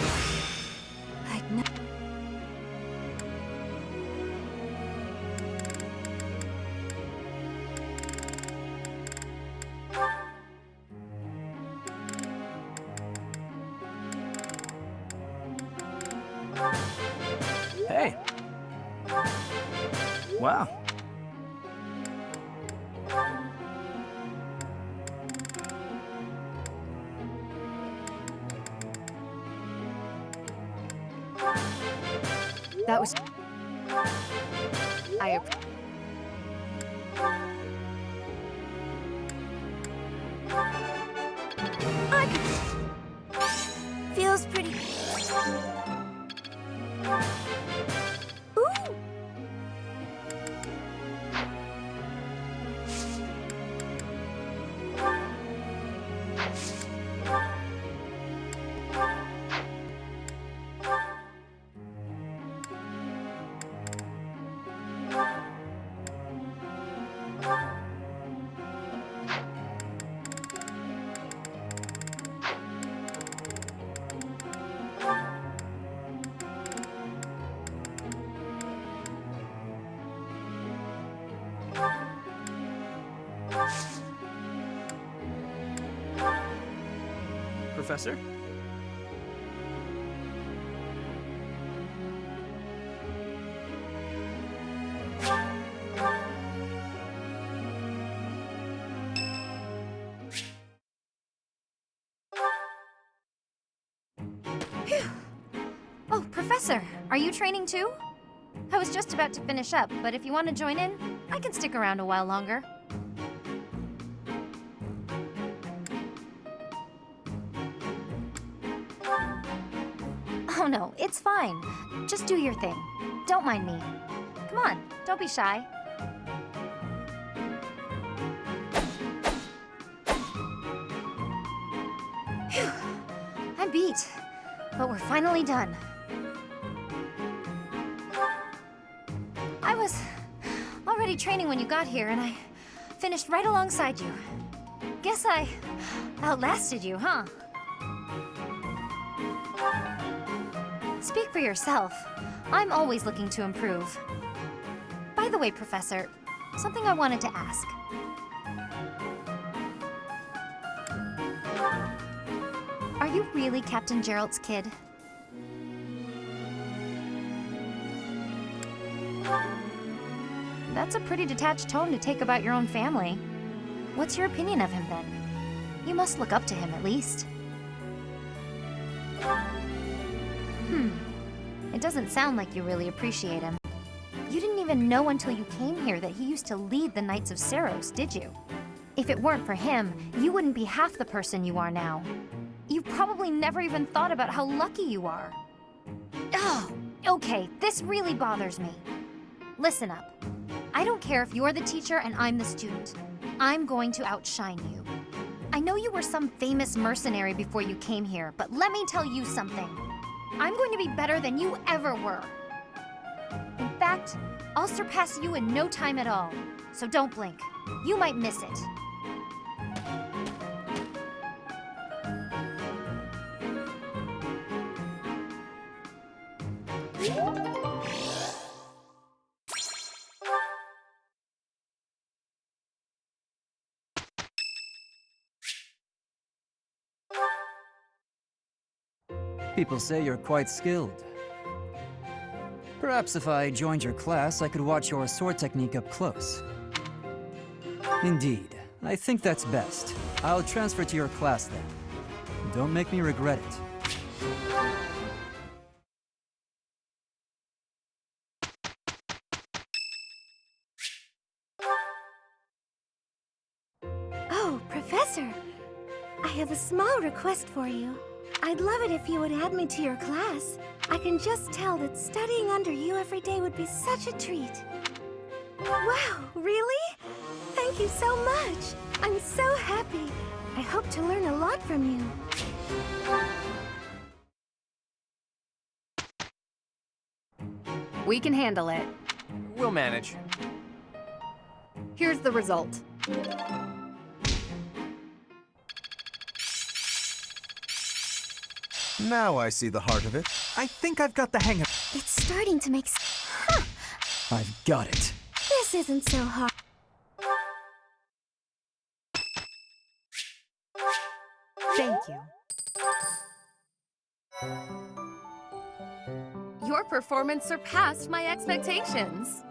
I know. Hey. Wow. That was... Feels pretty... Ooh! Professor? Phew. Oh, Professor, are you training too? I was just about to finish up, but if you want to join in, I can stick around a while longer. Oh no, it's fine. Just do your thing. Don't mind me. Come on, don't be shy. Phew. I'm beat, but we're finally done. I was already training when you got here, and I finished right alongside you. Guess I outlasted you, huh? Speak for yourself. I'm always looking to improve. By the way, Professor, something I wanted to ask. Are you really Captain Gerald's kid? That's a pretty detached tone to take about your own family. What's your opinion of him, then? You must look up to him, at least. It doesn't sound like you really appreciate him. You didn't even know until you came here that he used to lead the Knights of Seiros, did you? If it weren't for him, you wouldn't be half the person you are now. You probably never even thought about how lucky you are. Oh, okay, this really bothers me. Listen up. I don't care if you're the teacher and I'm the student. I'm going to outshine you. I know you were some famous mercenary before you came here, but let me tell you something. I'm going to be better than you ever were. In fact, I'll surpass you in no time at all. So don't blink. You might miss it. People say you're quite skilled. Perhaps if I joined your class, I could watch your sword technique up close. Indeed, I think that's best. I'll transfer to your class then. Don't make me regret it. Oh, Professor! I have a small request for you. I'd love it if you would add me to your class. I can just tell that studying under you every day would be such a treat. Wow, really? Thank you so much! I'm so happy. I hope to learn a lot from you. We can handle it. We'll manage. Here's the result. Now I see the heart of it. I think I've got the hang of it. It's starting to make I've got it. This isn't so hard. Thank you. Your performance surpassed my expectations.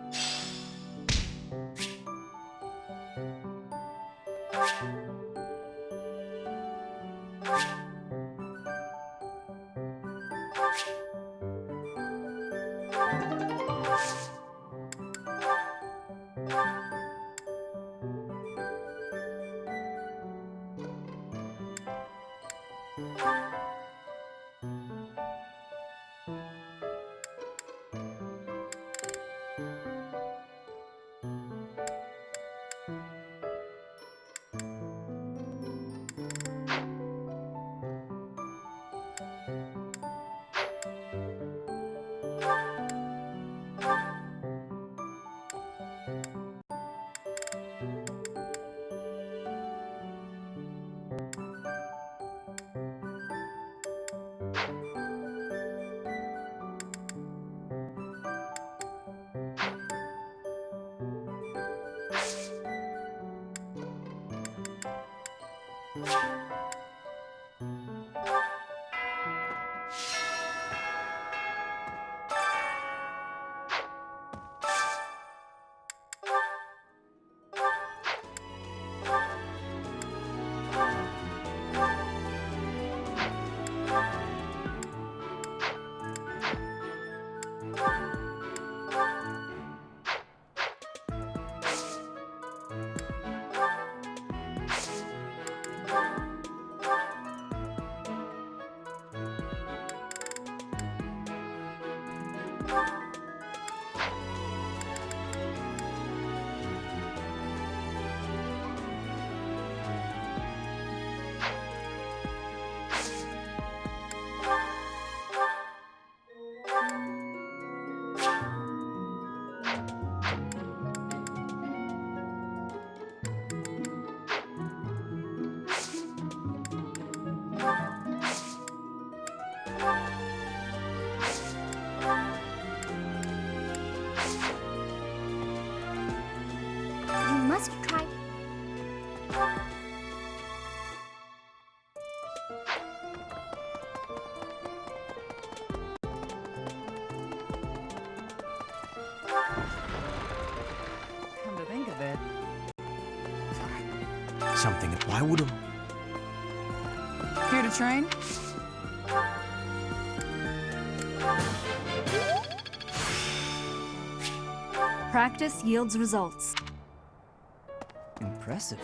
You must try. Come to think of it. Something. Why would a... Here to train? Practice yields results. Impressive.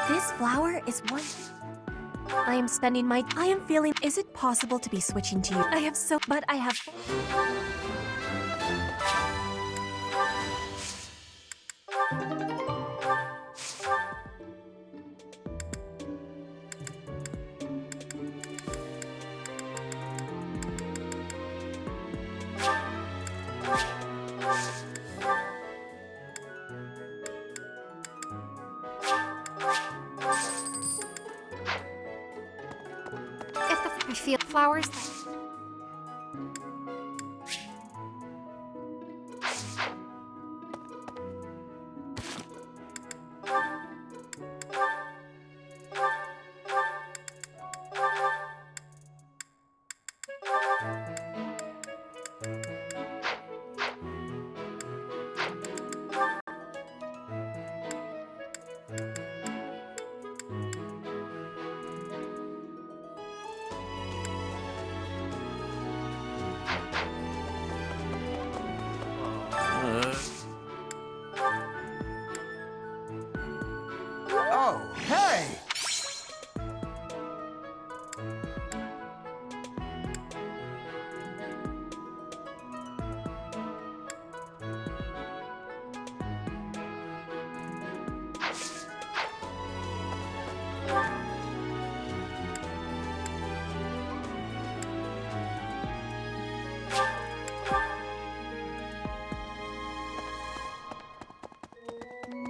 This flower is one. I am spending my. I am feeling. Is it possible to be switching to you? I have so. But I have. I feel flowers. Oh, hey!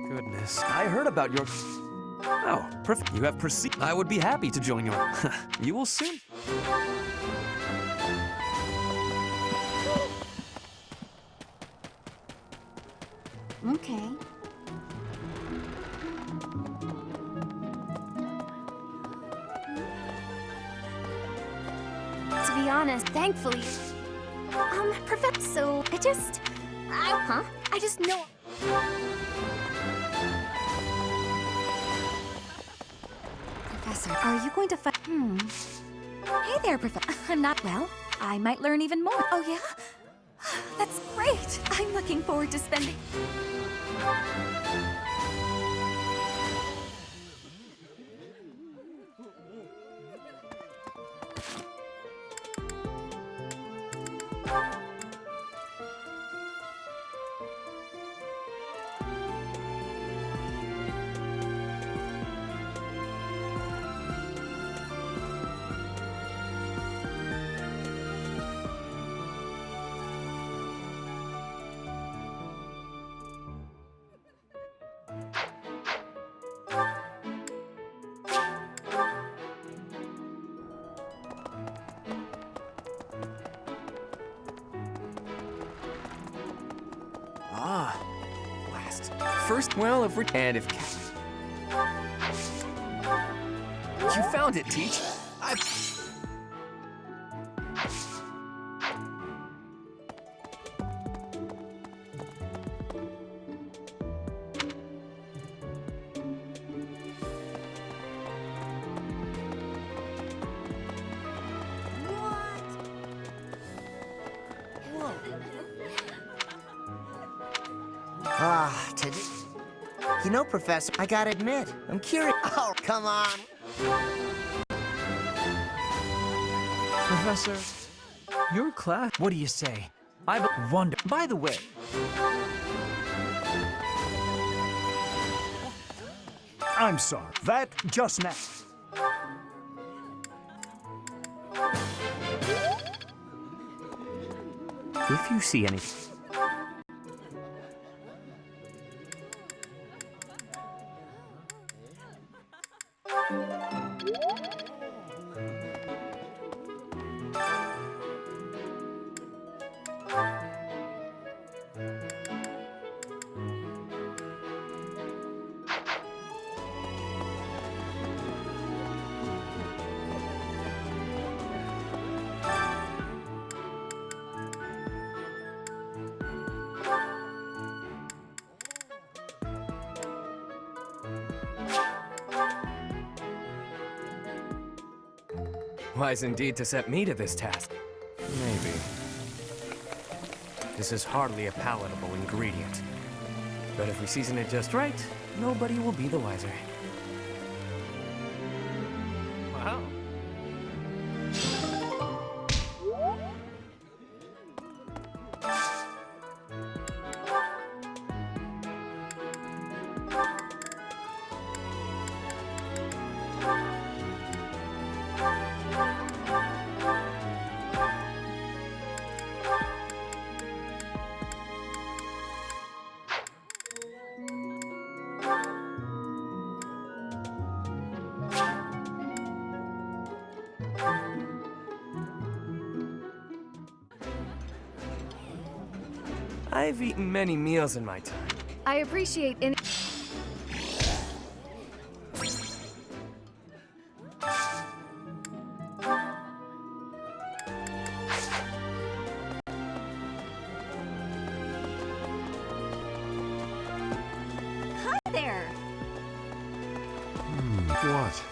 Goodness, I heard about your... Oh, perfect. You have perceived. I would be happy to join your... You will soon. Okay. To be honest, thankfully. Perfect. So, I just. I just know. Professor, are you going to fight? Hey there, Professor. I'm not well. I might learn even more. Oh, yeah? That's great. I'm looking forward to spending. Ah, blast. First, well, if we're... And if... You found it, Teach. Today... You know, Professor, I gotta admit, I'm curious. Oh, come on. Professor, your class... What do you say? I wonder... By the way... I'm sorry. That just now. If you see any... Wise indeed to set me to this task. Maybe. This is hardly a palatable ingredient. But if we season it just right, nobody will be the wiser. Wow. I've eaten many meals in my time. I appreciate any... Hi there. What?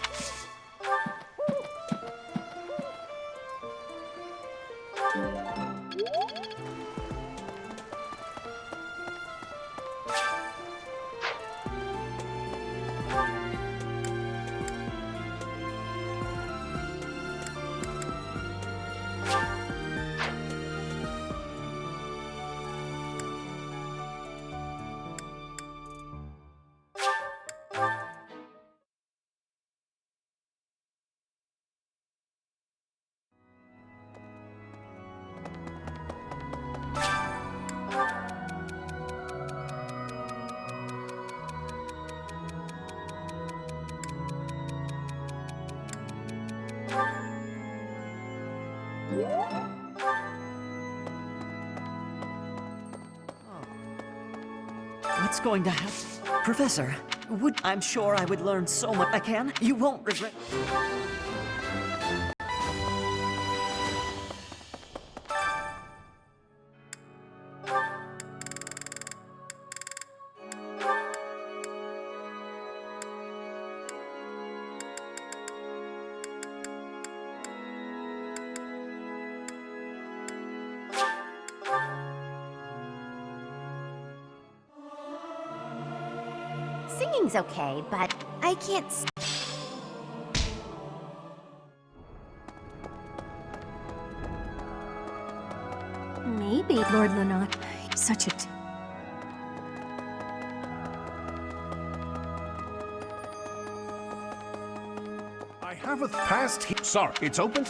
What's going to happen? Professor, I'm sure I would learn so much. I can. You won't regret. Singing's okay, but I can't... Maybe, Lord Lenot. Such a... I have a past here. Sorry, it's open.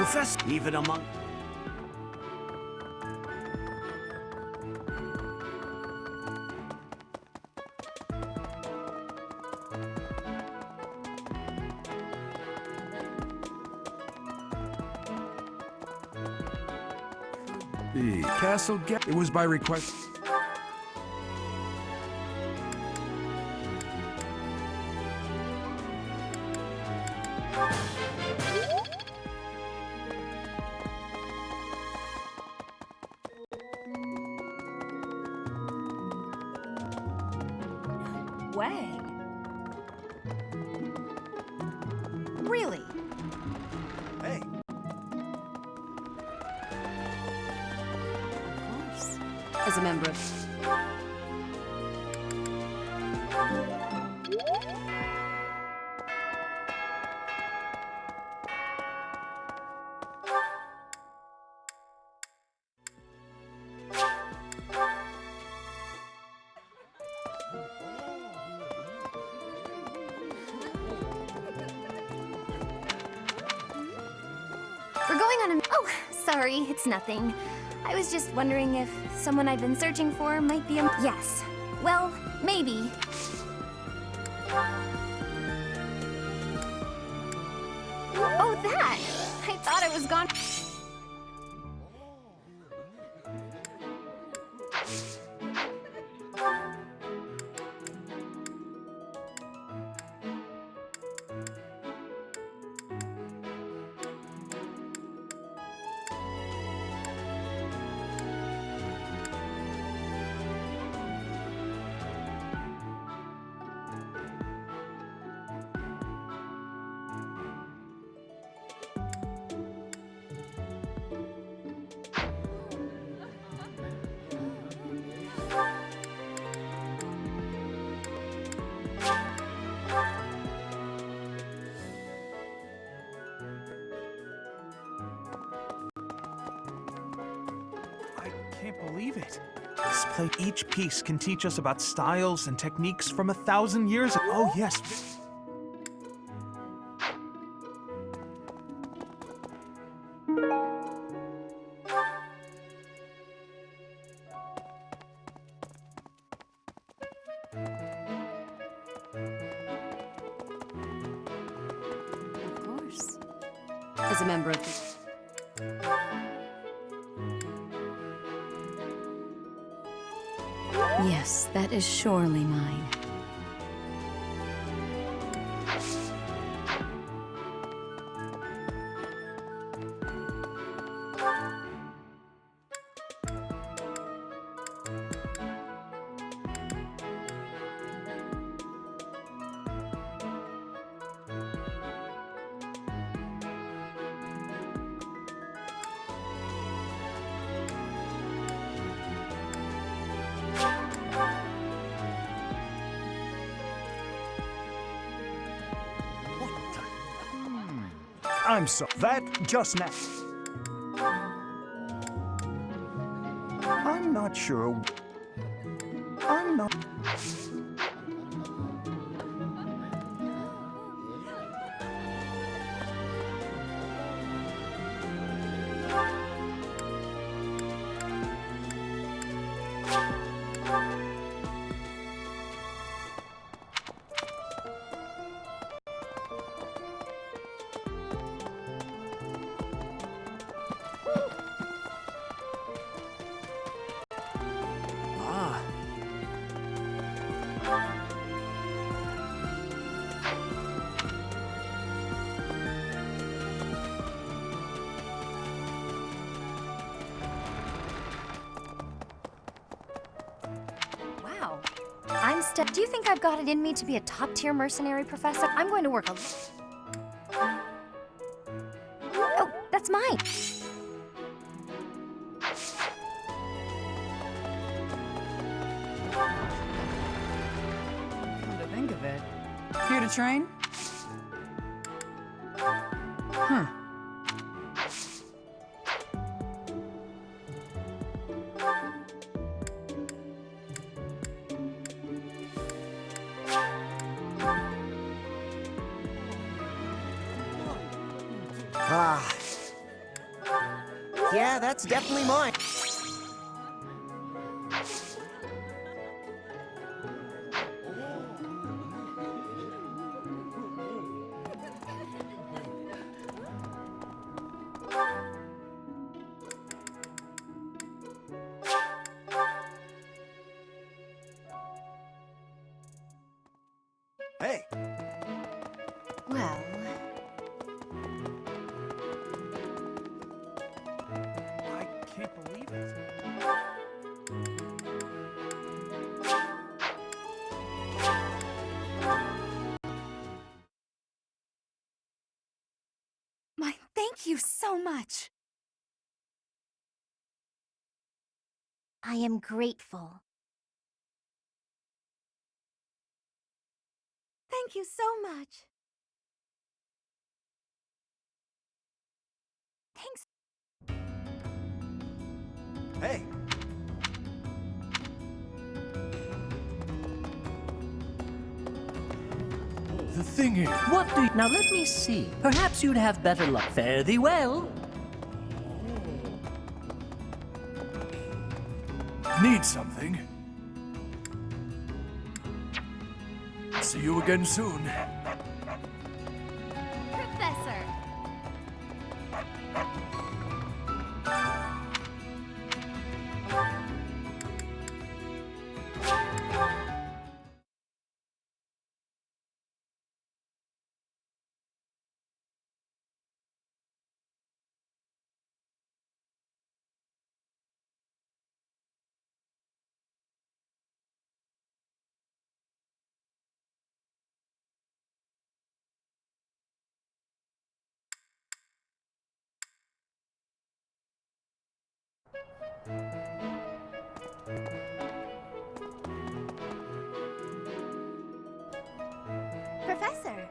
Professor, even among... The castle it was by request. Way. Really? Hey. Of course. As a member of... We're going on a... Oh, sorry, it's nothing. I was just wondering if someone I've been searching for might be a... Yes. Well, maybe. Oh, that! I thought I was gone... Can't believe it. This play, each piece can teach us about styles and techniques from 1,000 years ago. Oh, yes. Of course. As a member of... Yes, that is surely mine. I'm sorry. That just now. I'm not sure. I'm not. Wow. Do you think I've got it in me to be a top-tier mercenary, Professor? I'm going to work a... Oh, that's mine! Come to think of it. Here to train? Huh. Yeah, that's definitely mine. Hey, Well, I can't believe it. thank you so much. I am grateful. Thank you so much. Thanks. hey. The thing is... What do you... Now let me see. Perhaps you'd have better luck. Fare thee well. Need something? See you again soon. Professor! Professor!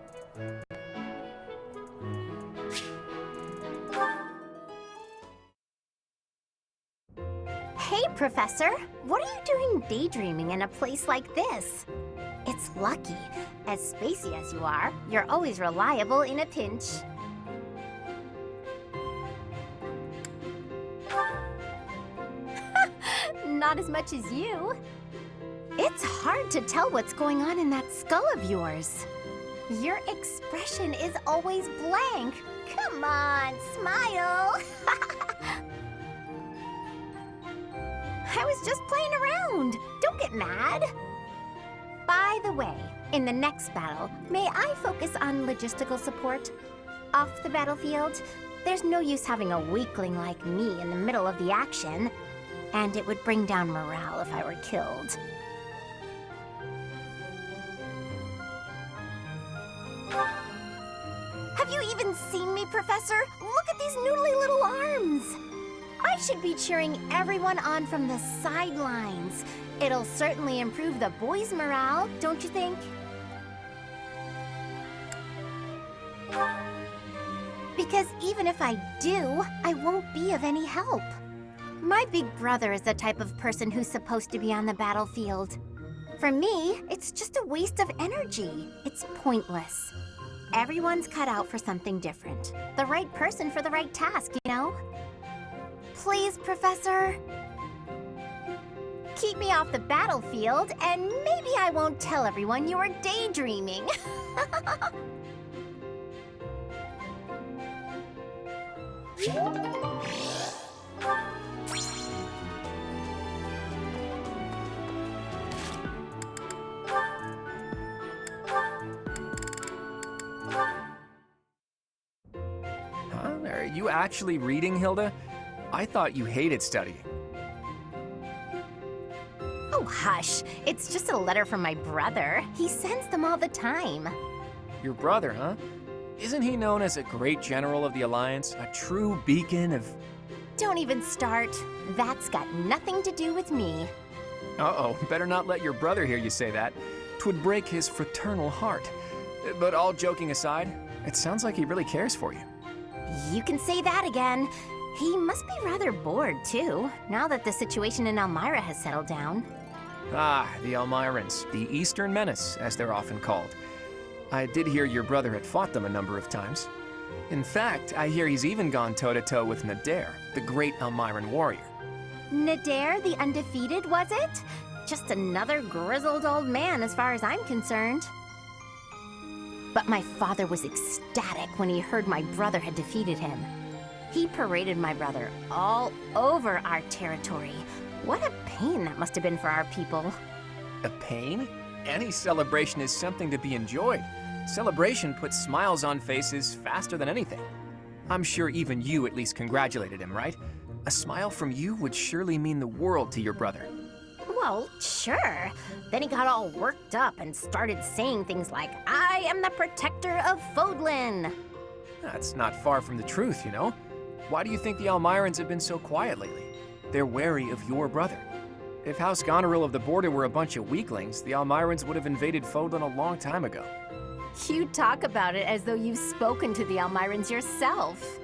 Hey, Professor! What are you doing daydreaming in a place like this? It's lucky. As spacey as you are, you're always reliable in a pinch. Not as much as you. It's hard to tell what's going on in that skull of yours. Your expression is always blank. Come on, smile. I was just playing around. Don't get mad. By the way, in the next battle, may I focus on logistical support? Off the battlefield, there's no use having a weakling like me in the middle of the action. And it would bring down morale if I were killed. Have you even seen me, Professor? Look at these noodly little arms! I should be cheering everyone on from the sidelines. It'll certainly improve the boys' morale, don't you think? Because even if I do, I won't be of any help. My big brother is the type of person who's supposed to be on the battlefield. For me, it's just a waste of energy. It's pointless. Everyone's cut out for something different. The right person for the right task, you know? Please, Professor. Keep me off the battlefield, and maybe I won't tell everyone you were daydreaming. Are you actually reading, Hilda? I thought you hated studying. Oh, hush. It's just a letter from my brother. He sends them all the time. Your brother, huh? Isn't he known as a great general of the Alliance? A true beacon of... Don't even start. That's got nothing to do with me. Uh-oh, better not let your brother hear you say that. 'Twould break his fraternal heart. But all joking aside, it sounds like he really cares for you. You can say that again. He must be rather bored, too, now that the situation in Elmira has settled down. Ah, the Elmirans, the Eastern Menace, as they're often called. I did hear your brother had fought them a number of times. In fact, I hear he's even gone toe-to-toe with Nadir, the great Elmyran warrior. Nadir, the undefeated, was it? Just another grizzled old man as far as I'm concerned. But my father was ecstatic when he heard my brother had defeated him. He paraded my brother all over our territory. What a pain that must have been for our people. A pain? Any celebration is something to be enjoyed. Celebration puts smiles on faces faster than anything. I'm sure even you at least congratulated him, right? A smile from you would surely mean the world to your brother. Well, sure. Then he got all worked up and started saying things like, I am the protector of Fodlan. That's not far from the truth, you know? Why do you think the Elmyrans have been so quiet lately? They're wary of your brother. If House Goneril of the Border were a bunch of weaklings, the Elmyrans would have invaded Fodlan a long time ago. You talk about it as though you've spoken to the Elmyrans yourself.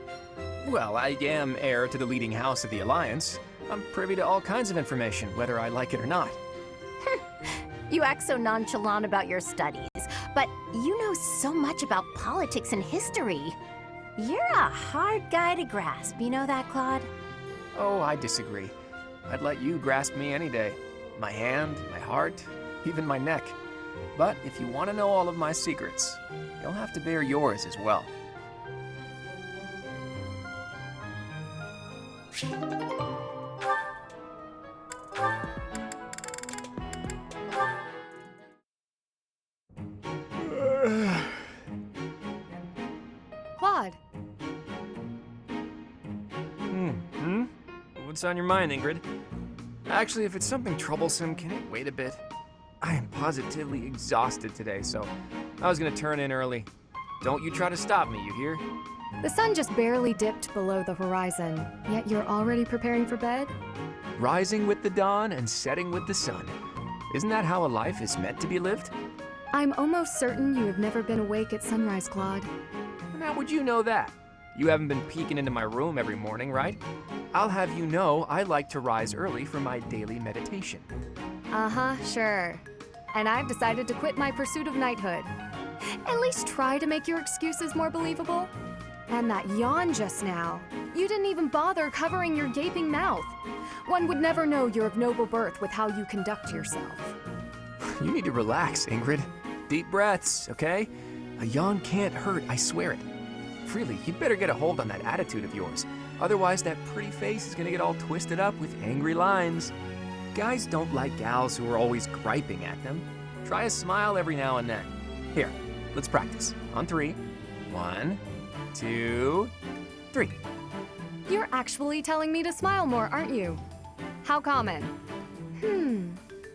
Well, I am heir to the leading house of the Alliance. I'm privy to all kinds of information, whether I like it or not. You act so nonchalant about your studies, but you know so much about politics and history. You're a hard guy to grasp, you know that, Claude? Oh, I disagree. I'd let you grasp me any day. My hand, my heart, even my neck. But if you want to know all of my secrets, you'll have to bear yours as well. Claude. What's on your mind, Ingrid? Actually, if it's something troublesome, can it wait a bit? I am positively exhausted today, so I was gonna turn in early. Don't you try to stop me, you hear? The sun just barely dipped below the horizon, yet you're already preparing for bed? Rising with the dawn and setting with the sun. Isn't that how a life is meant to be lived? I'm almost certain you have never been awake at sunrise, Claude. And how would you know that? You haven't been peeking into my room every morning, right? I'll have you know I like to rise early for my daily meditation. Uh-huh, sure. And I've decided to quit my pursuit of knighthood. At least try to make your excuses more believable. And that yawn just now. You didn't even bother covering your gaping mouth. One would never know you're of noble birth with how you conduct yourself. You need to relax, Ingrid. Deep breaths, okay? A yawn can't hurt, I swear it. Freely, you'd better get a hold on that attitude of yours. Otherwise, that pretty face is gonna get all twisted up with angry lines. Guys don't like gals who are always griping at them. Try a smile every now and then. Here, let's practice. On 3. 1, 2, 3. You're actually telling me to smile more, aren't you? How common?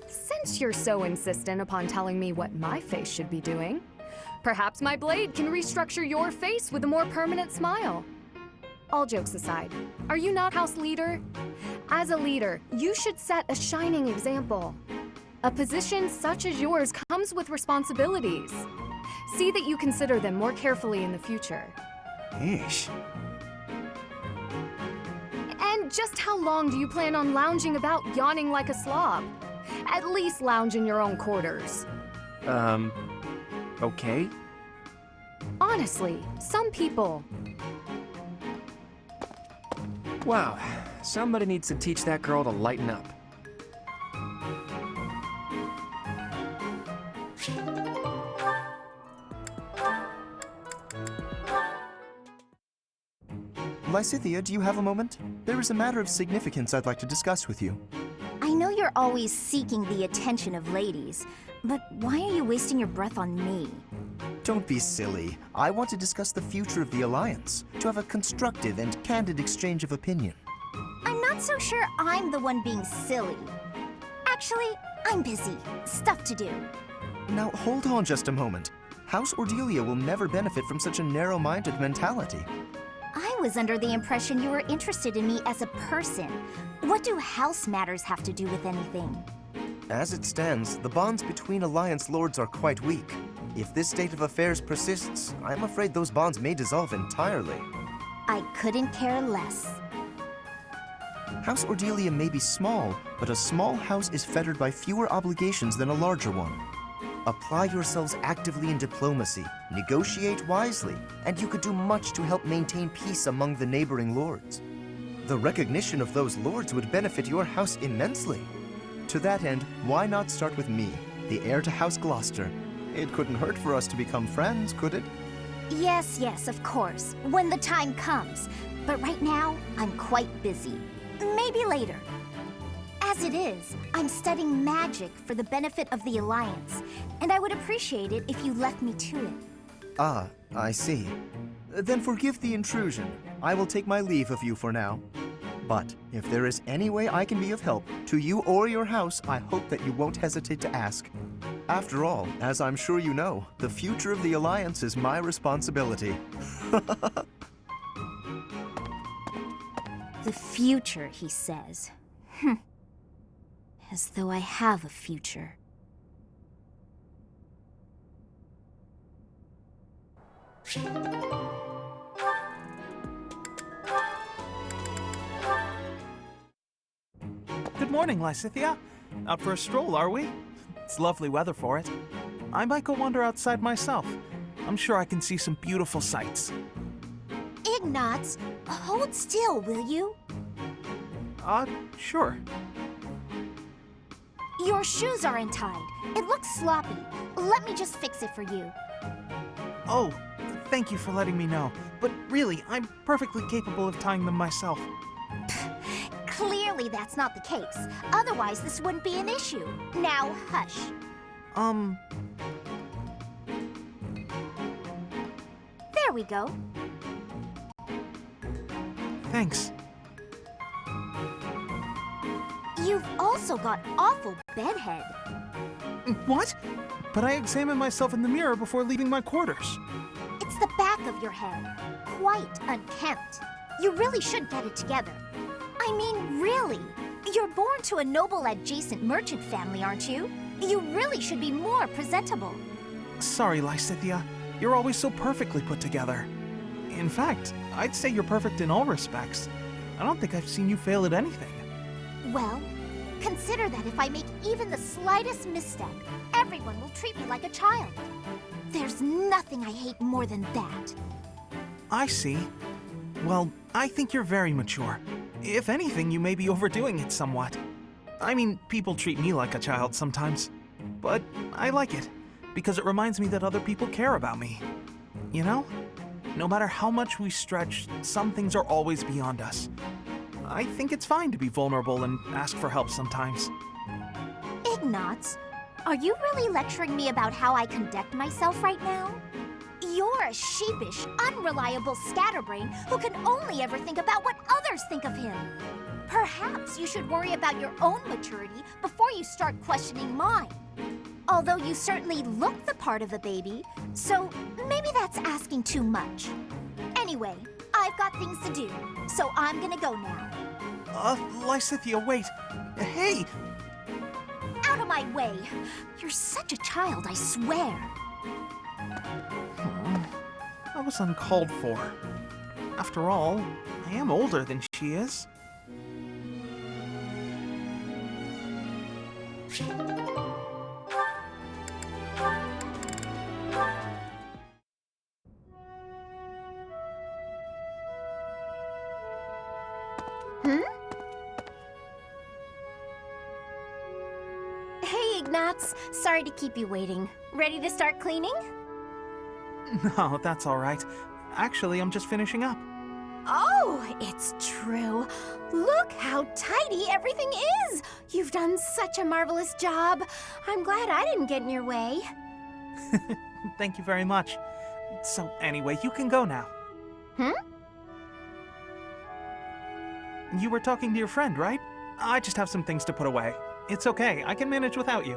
Since you're so insistent upon telling me what my face should be doing, perhaps my blade can restructure your face with a more permanent smile. All jokes aside, are you not house leader? As a leader, you should set a shining example. A position such as yours comes with responsibilities. See that you consider them more carefully in the future. Ashe. And just how long do you plan on lounging about yawning like a slob? At least lounge in your own quarters. Okay. Honestly, some people. Wow, somebody needs to teach that girl to lighten up. Lysithea, do you have a moment? There is a matter of significance I'd like to discuss with you. I know you're always seeking the attention of ladies, but why are you wasting your breath on me? Don't be silly. I want to discuss the future of the Alliance, to have a constructive and candid exchange of opinion. I'm not so sure I'm the one being silly. Actually, I'm busy. Stuff to do. Now, hold on just a moment. House Ordelia will never benefit from such a narrow-minded mentality. I was under the impression you were interested in me as a person. What do house matters have to do with anything? As it stands, the bonds between Alliance lords are quite weak. If this state of affairs persists, I'm afraid those bonds may dissolve entirely. I couldn't care less. House Ordelia may be small, but a small house is fettered by fewer obligations than a larger one. Apply yourselves actively in diplomacy, negotiate wisely, and you could do much to help maintain peace among the neighboring lords. The recognition of those lords would benefit your house immensely. To that end, why not start with me, the heir to House Gloucester? It couldn't hurt for us to become friends, could it? Yes, yes, of course, when the time comes. But right now, I'm quite busy. Maybe later. As it is, I'm studying magic for the benefit of the Alliance, and I would appreciate it if you left me to it. Ah, I see. Then forgive the intrusion. I will take my leave of you for now. But if there is any way I can be of help, to you or your house, I hope that you won't hesitate to ask. After all, as I'm sure you know, the future of the Alliance is my responsibility. The future, he says. As though I have a future. Good morning, Lysithea. Out for a stroll, are we? It's lovely weather for it. I might go wander outside myself. I'm sure I can see some beautiful sights. Ignatz, hold still, will you? Sure. Your shoes are untied. It looks sloppy. Let me just fix it for you. Oh, thank you for letting me know. But really, I'm perfectly capable of tying them myself. Clearly that's not the case. Otherwise, this wouldn't be an issue. Now, hush. There we go. Thanks. You've also got awful bedhead. What? But I examined myself in the mirror before leaving my quarters. It's the back of your head. Quite unkempt. You really should get it together. I mean, really. You're born to a noble adjacent merchant family, aren't you? You really should be more presentable. Sorry, Lysithea. You're always so perfectly put together. In fact, I'd say you're perfect in all respects. I don't think I've seen you fail at anything. Well, consider that if I make even the slightest misstep, everyone will treat me like a child. There's nothing I hate more than that. I see. Well, I think you're very mature. If anything, you may be overdoing it somewhat. I mean, people treat me like a child sometimes. But I like it, because it reminds me that other people care about me. You know? No matter how much we stretch, some things are always beyond us. I think it's fine to be vulnerable and ask for help sometimes. Ignatz, are you really lecturing me about how I conduct myself right now? You're a sheepish, unreliable scatterbrain who can only ever think about what others think of him. Perhaps you should worry about your own maturity before you start questioning mine. Although you certainly look the part of a baby, so maybe that's asking too much. Anyway, I've got things to do, so I'm gonna go now. Lysithea, wait. Hey! Out of my way! You're such a child, I swear. That was uncalled for. After all, I am older than she is. Hey, Ignatz. Sorry to keep you waiting. Ready to start cleaning? No, that's all right. Actually, I'm just finishing up. Oh, it's true. Look how tidy everything is. You've done such a marvelous job. I'm glad I didn't get in your way. Thank you very much. So anyway, you can go now. You were talking to your friend, right? I just have some things to put away. It's okay, I can manage without you.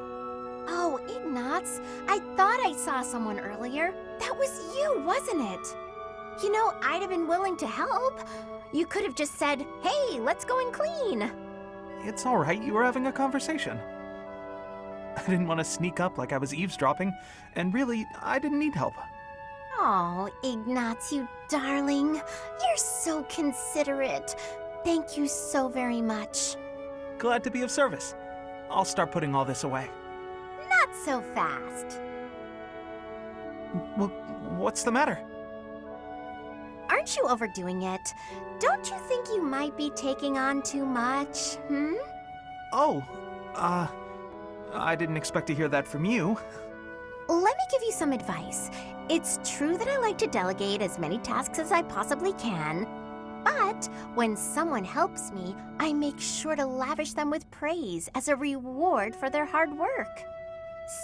Oh, Ignatz, I thought I saw someone earlier. That was you, wasn't it? You know, I'd have been willing to help. You could have just said, hey, let's go and clean. It's all right, you were having a conversation. I didn't want to sneak up like I was eavesdropping, and really, I didn't need help. Oh, Ignatz, you darling. You're so considerate. Thank you so very much. Glad to be of service. I'll start putting all this away. Not so fast. Well, what's the matter? Aren't you overdoing it? Don't you think you might be taking on too much, Oh, I didn't expect to hear that from you. Let me give you some advice. It's true that I like to delegate as many tasks as I possibly can, but when someone helps me, I make sure to lavish them with praise as a reward for their hard work.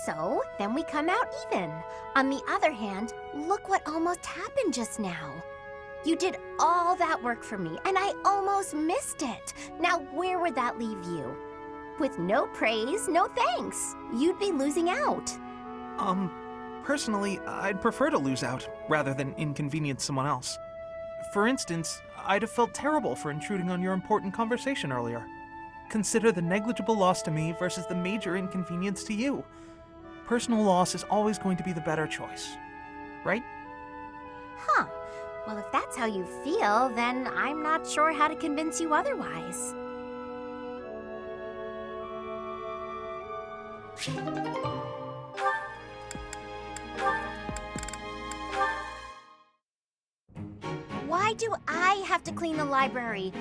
So, then we come out even. On the other hand, look what almost happened just now. You did all that work for me, and I almost missed it. Now, where would that leave you? With no praise, no thanks. You'd be losing out. Personally, I'd prefer to lose out rather than inconvenience someone else. For instance, I'd have felt terrible for intruding on your important conversation earlier. Consider the negligible loss to me versus the major inconvenience to you. Personal loss is always going to be the better choice, right? Huh. Well, if that's how you feel, then I'm not sure how to convince you otherwise. Why do I have to clean the library?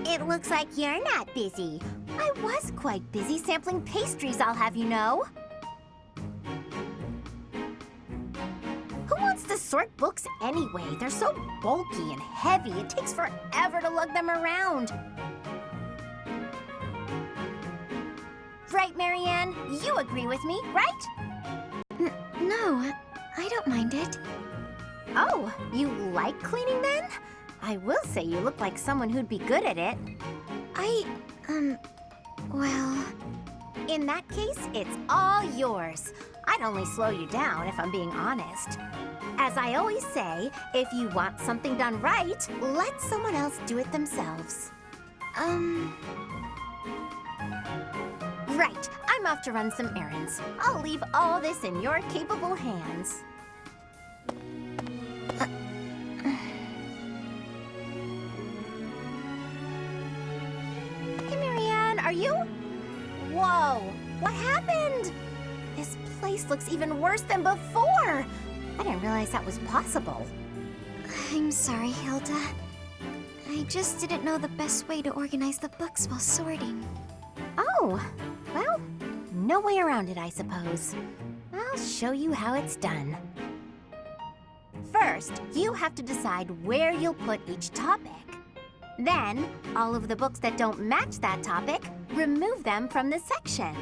It looks like you're not busy. I was quite busy sampling pastries, I'll have you know. Who wants to sort books anyway? They're so bulky and heavy, it takes forever to lug them around. Right, Marianne? You agree with me, right? No, I don't mind it. Oh, you like cleaning then? I will say you look like someone who'd be good at it. Well... In that case, it's all yours. I'd only slow you down if I'm being honest. As I always say, if you want something done right, let someone else do it themselves. Right, I'm off to run some errands. I'll leave all this in your capable hands. Hey, Marianne, are you? Whoa, what happened? This place looks even worse than before. I didn't realize that was possible. I'm sorry, Hilda. I just didn't know the best way to organize the books while sorting. Oh, well, no way around it, I suppose. I'll show you how it's done. First, you have to decide where you'll put each topic. Then, all of the books that don't match that topic, remove them from the section.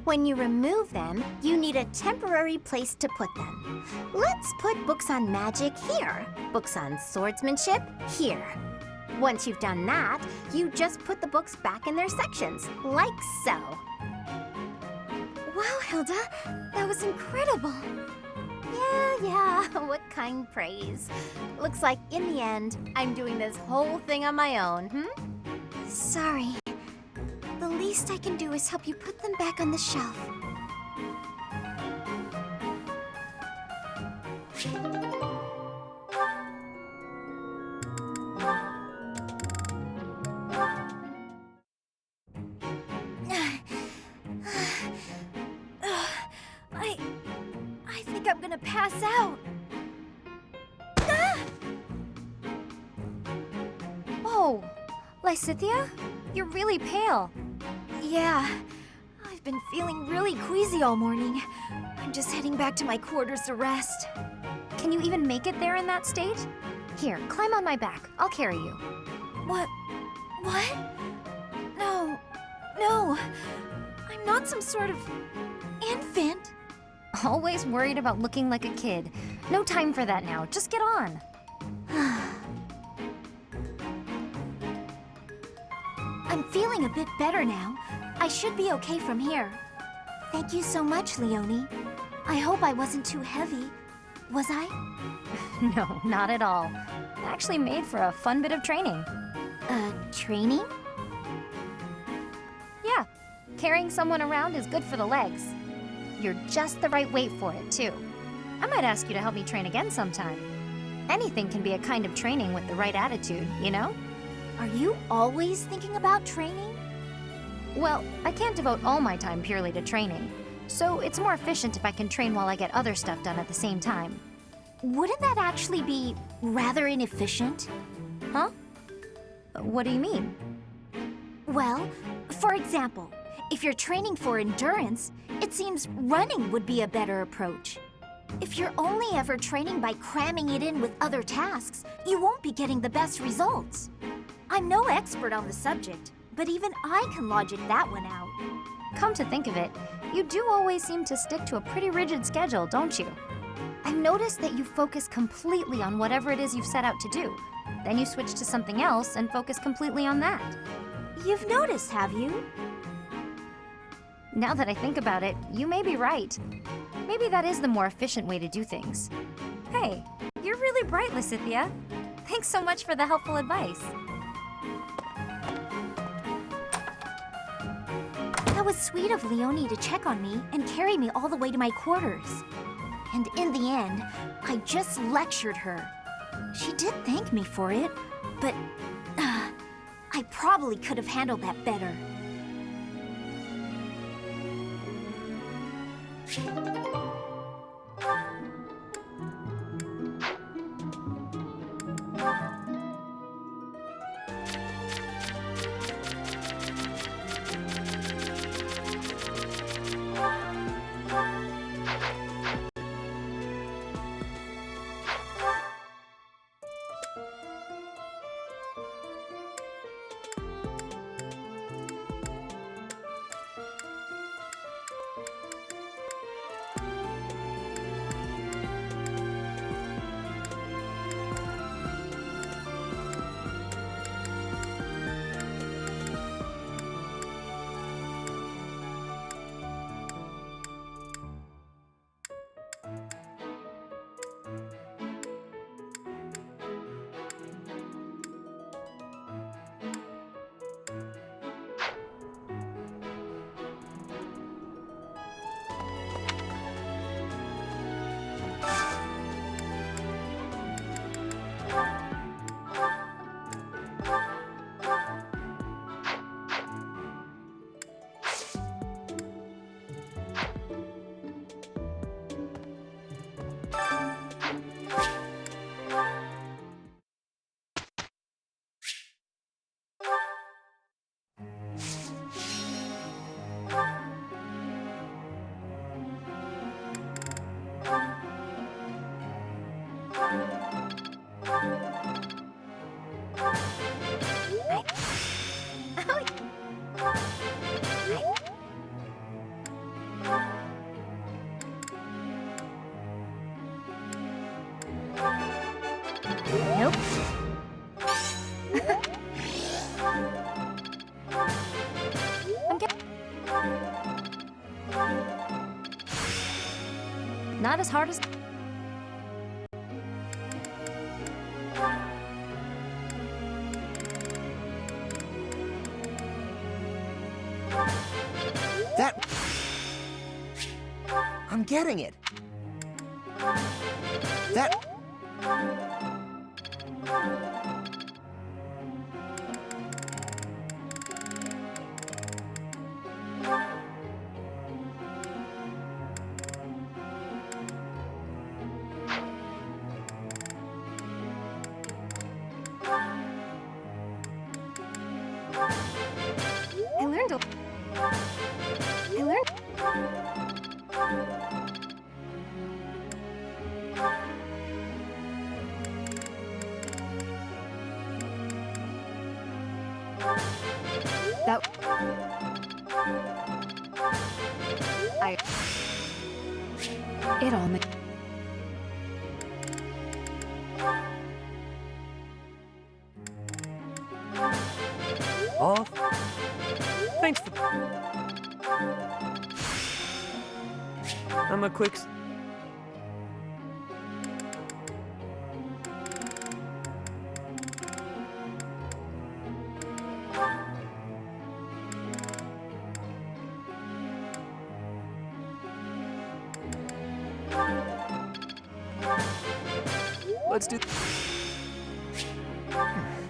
When you remove them, you need a temporary place to put them. Let's put books on magic here, books on swordsmanship here. Once you've done that, you just put the books back in their sections, like so. Wow, Hilda, that was incredible. Yeah, what kind praise. Looks like in the end, I'm doing this whole thing on my own, Sorry. The least I can do is help you put them back on the shelf. I think I'm gonna pass out. Ah! Oh, Lysithia? You're really pale. Yeah, I've been feeling really queasy all morning. I'm just heading back to my quarters to rest. Can you even make it there in that state? Here, climb on my back. I'll carry you. What? No. I'm not some sort of infant. Always worried about looking like a kid. No time for that now. Just get on. I'm feeling a bit better now. I should be okay from here. Thank you so much, Leonie. I hope I wasn't too heavy. Was I? No, not at all. Actually made for a fun bit of training. Training? Yeah. Carrying someone around is good for the legs. You're just the right weight for it, too. I might ask you to help me train again sometime. Anything can be a kind of training with the right attitude, you know? Are you always thinking about training? Well, I can't devote all my time purely to training, so it's more efficient if I can train while I get other stuff done at the same time. Wouldn't that actually be rather inefficient? Huh? What do you mean? Well, for example, if you're training for endurance, it seems running would be a better approach. If you're only ever training by cramming it in with other tasks, you won't be getting the best results. I'm no expert on the subject, but even I can logic that one out. Come to think of it, you do always seem to stick to a pretty rigid schedule, don't you? I've noticed that you focus completely on whatever it is you've set out to do. Then you switch to something else and focus completely on that. You've noticed, have you? Now that I think about it, you may be right. Maybe that is the more efficient way to do things. Hey, you're really bright, Lysithia. Thanks so much for the helpful advice. That was sweet of Leonie to check on me and carry me all the way to my quarters. And in the end, I just lectured her. She did thank me for it, but I probably could have handled that better. Nope. Not as hard as... That... I'm getting it. That... I learned a... I learned... That... It all made... Oh, thanks for... I'm a quick... Let's do...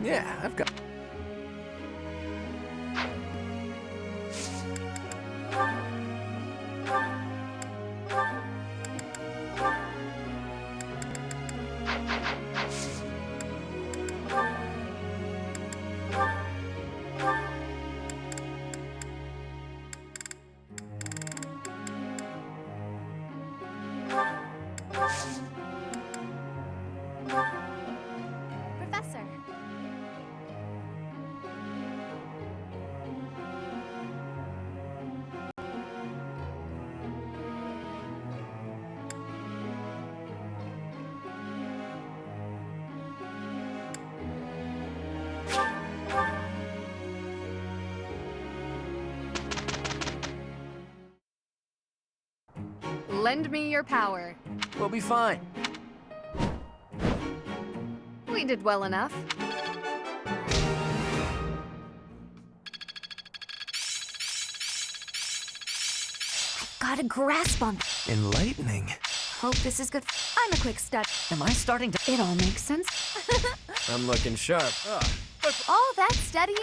Yeah, I've got... Lend me your power. We'll be fine. We did well enough. Got a grasp on. Enlightening. Hope this is good. I'm a quick stud. Am I starting to... It all makes sense. I'm looking sharp. All that studying?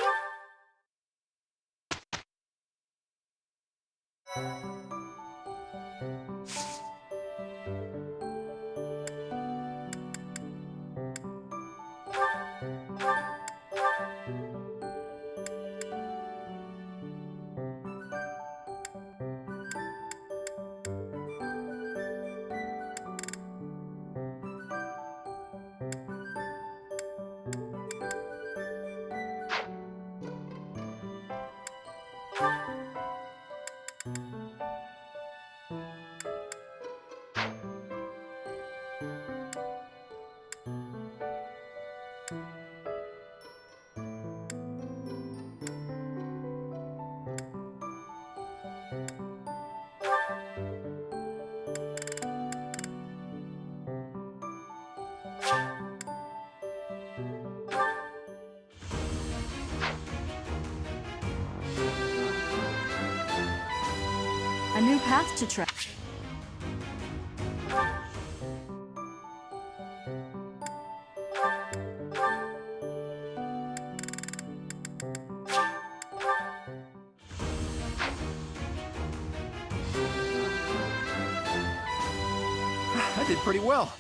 A new path to try. I did pretty well.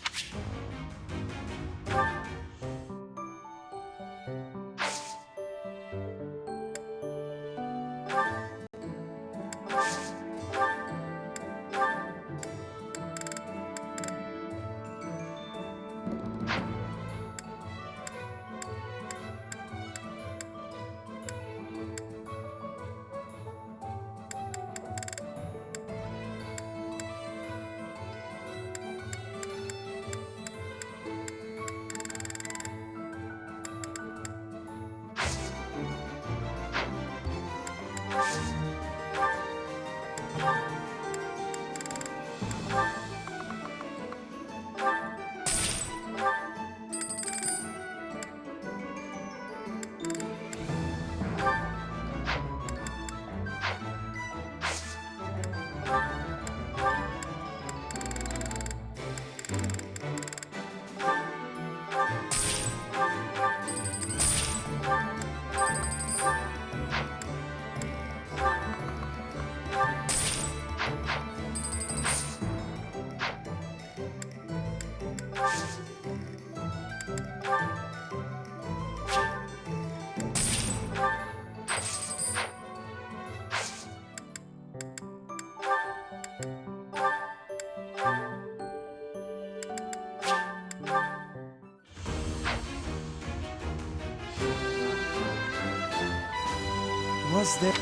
Was there...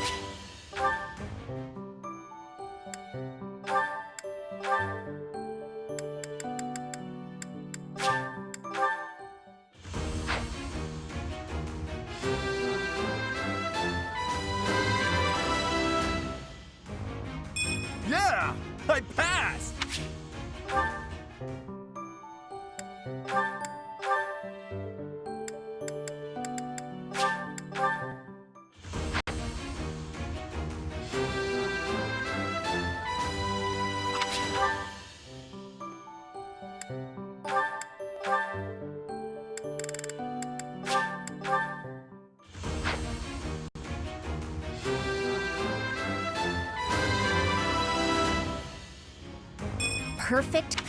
Yeah! I passed! Perfect.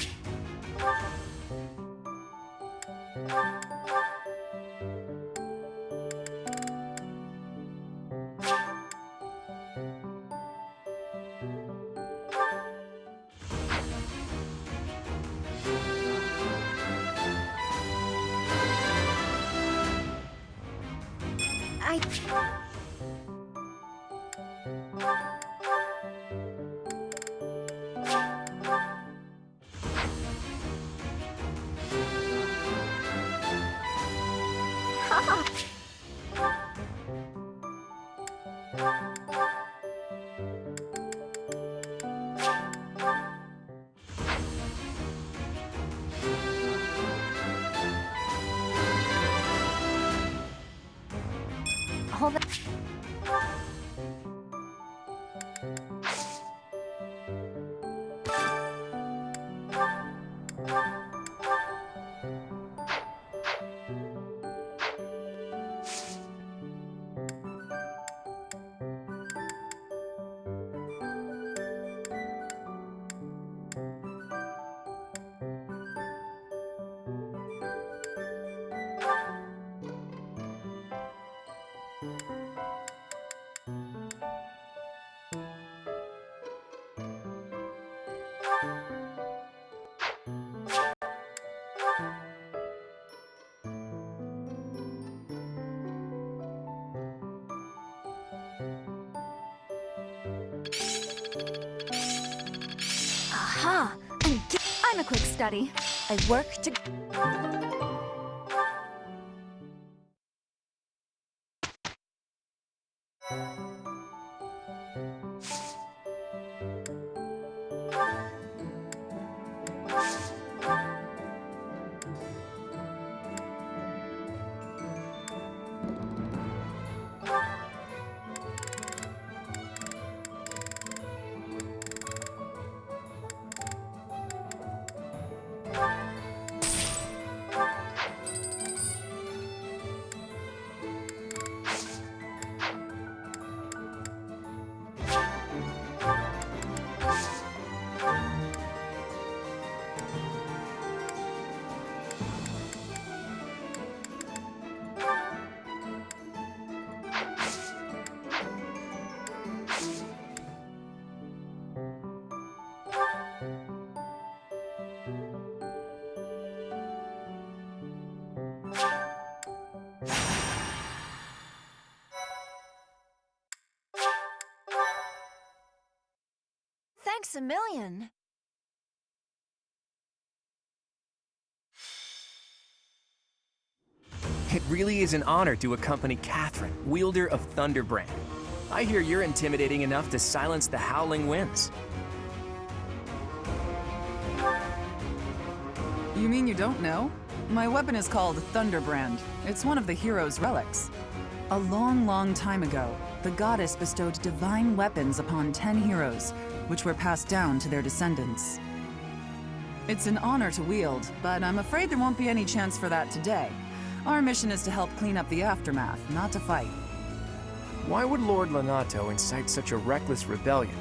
all that... Aha! I'm a quick study. I work to... Thanks a million. It really is an honor to accompany Ch.3, wielder of Thunderbrand. I hear you're intimidating enough to silence the howling winds. You mean you don't know? My weapon is called Thunderbrand. It's one of the hero's relics. A long, long time ago, the goddess bestowed divine weapons upon 10 heroes, which were passed down to their descendants. It's an honor to wield, but I'm afraid there won't be any chance for that today. Our mission is to help clean up the aftermath, not to fight. Why would Lord Lonato incite such a reckless rebellion?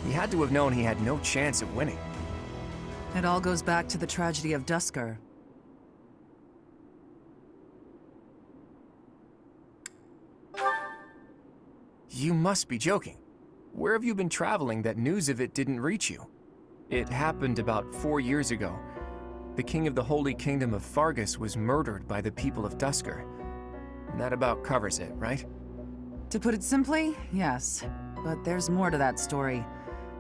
He had to have known he had no chance of winning. It all goes back to the tragedy of Duscur. You must be joking. Where have you been traveling that news of it didn't reach you? It happened about 4 years ago. The king of the Holy Kingdom of Fargus was murdered by the people of Duscur. And that about covers it, right? To put it simply, yes. But there's more to that story.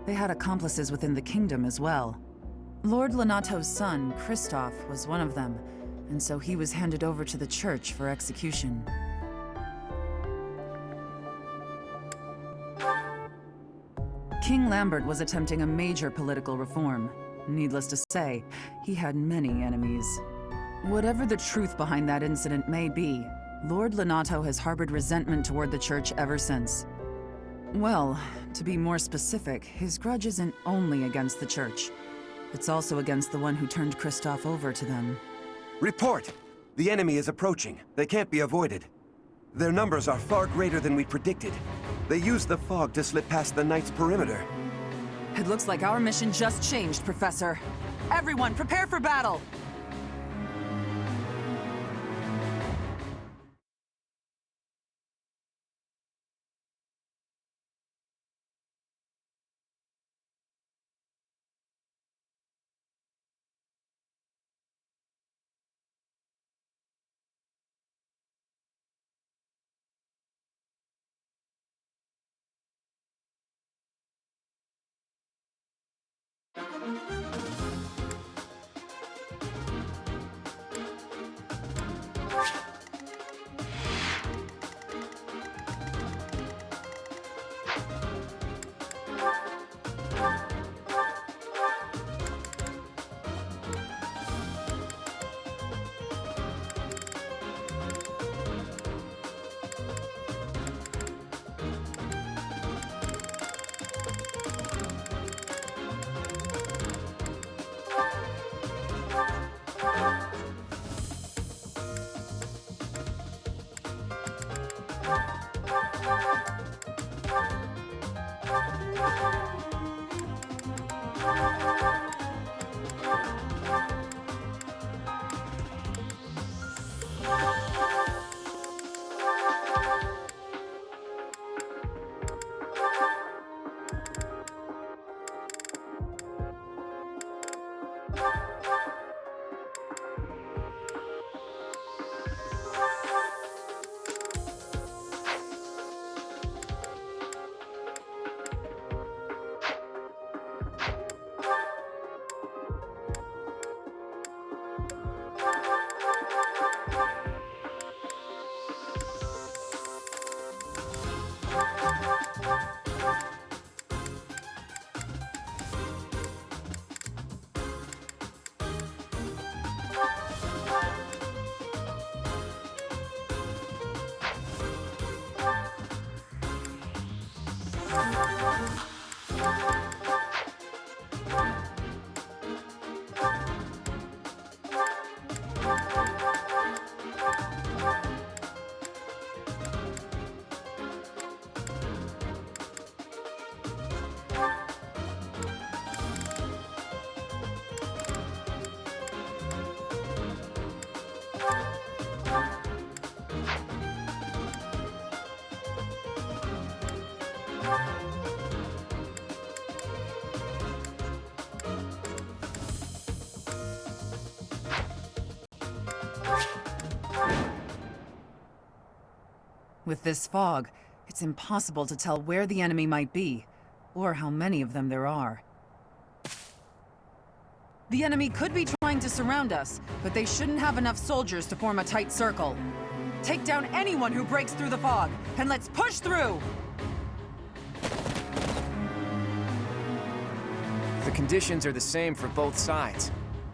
They had accomplices within the kingdom as well. Lord Lonato's son, Kristoff, was one of them, and so he was handed over to the church for execution. King Lambert was attempting a major political reform. Needless to say, he had many enemies. Whatever the truth behind that incident may be, Lord Lonato has harbored resentment toward the church ever since. Well, to be more specific, his grudge isn't only against the church. It's also against the one who turned Kristoff over to them. Report! The enemy is approaching. They can't be avoided. Their numbers are far greater than we predicted. They used the fog to slip past the Knight's perimeter. It looks like our mission just changed, Professor. Everyone, prepare for battle! With this fog, it's impossible to tell where the enemy might be, or how many of them there are. The enemy could be trying to surround us, but they shouldn't have enough soldiers to form a tight circle. Take down anyone who breaks through the fog, and let's push through! The conditions are the same for both sides,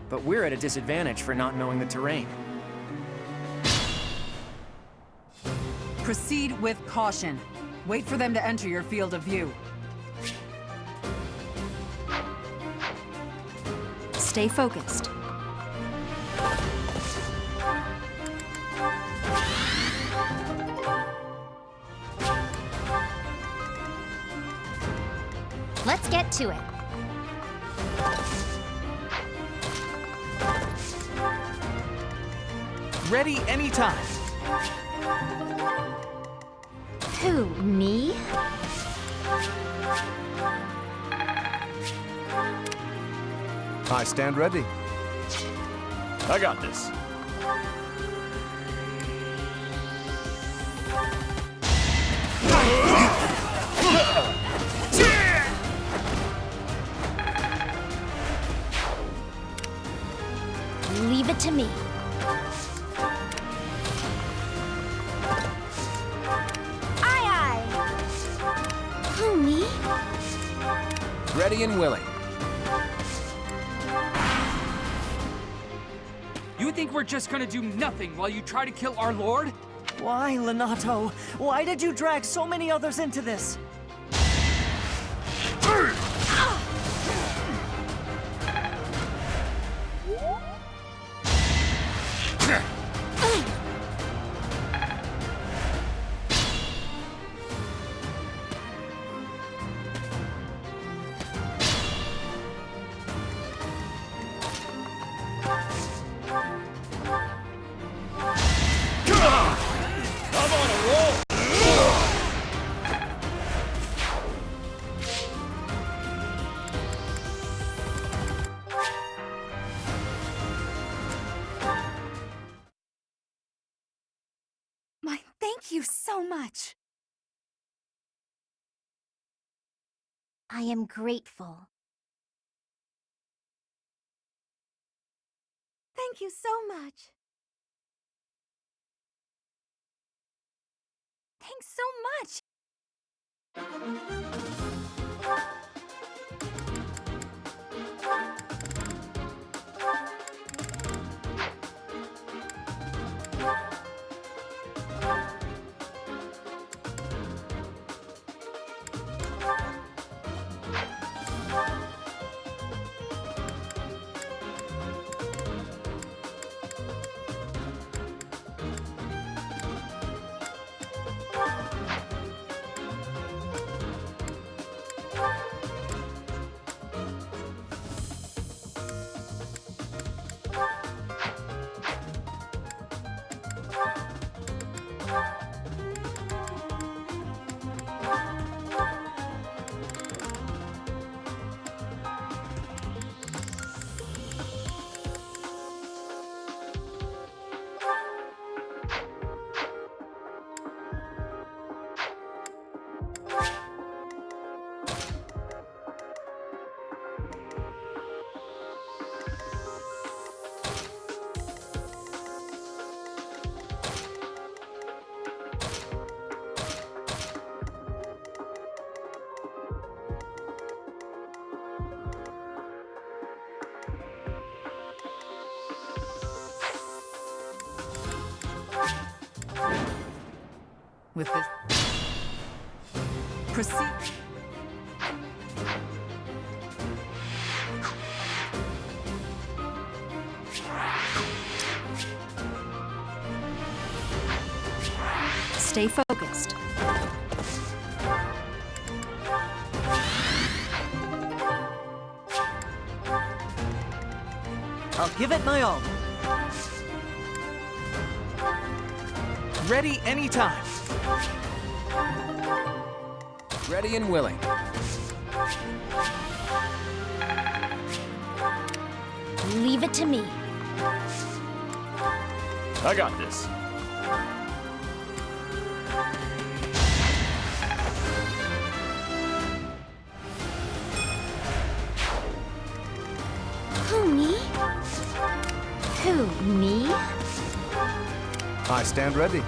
but we're at a disadvantage for not knowing the terrain. Proceed with caution. Wait for them to enter your field of view. Stay focused. Let's get to it. Ready anytime. Who, me? I stand ready. I got this. Leave it to me. Aye, aye. Who, me? Ready and willing. You think we're just gonna do nothing while you try to kill our lord? Why, Lenato? Why did you drag so many others into this? Thank you so much. I am grateful. Thank you so much. Thanks so much. With this... Proceed... Stay focused. I'll give it my all. Ready anytime. Ready and willing. Leave it to me. I got this. Who, me? Who, me? I stand ready.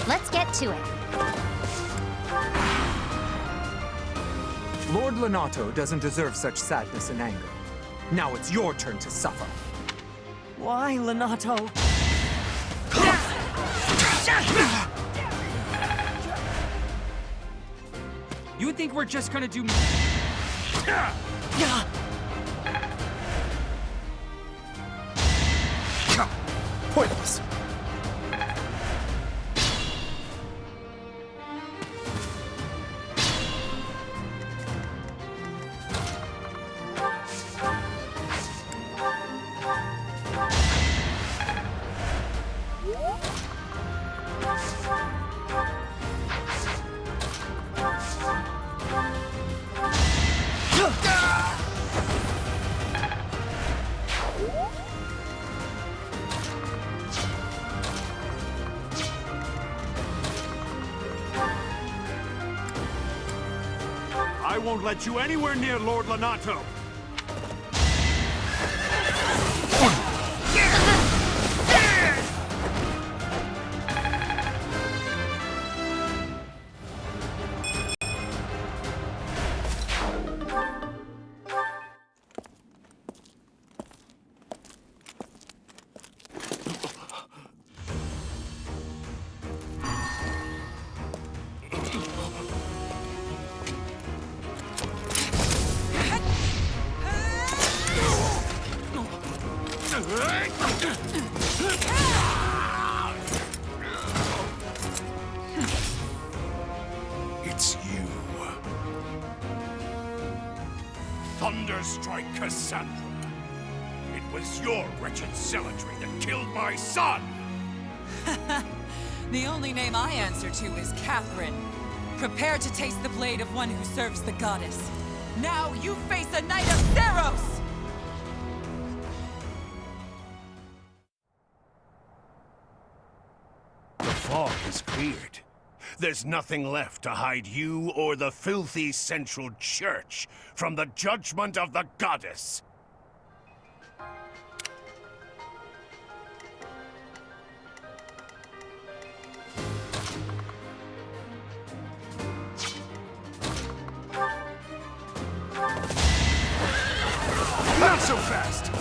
Let's get to it. Lord Lonato doesn't deserve such sadness and anger. Now it's your turn to suffer. Why, Lonato? You think we're just gonna do... Pointless. I won't let you anywhere near Lord Lonato. It's you. Thunderstrike Cassandra. It was your wretched zealotry that killed my son! The only name I answer to is Catherine. Prepare to taste the blade of one who serves the goddess. Now you face a Knight of Theros! The fog is cleared. There's nothing left to hide you or the filthy Central Church from the judgment of the goddess. Not so fast!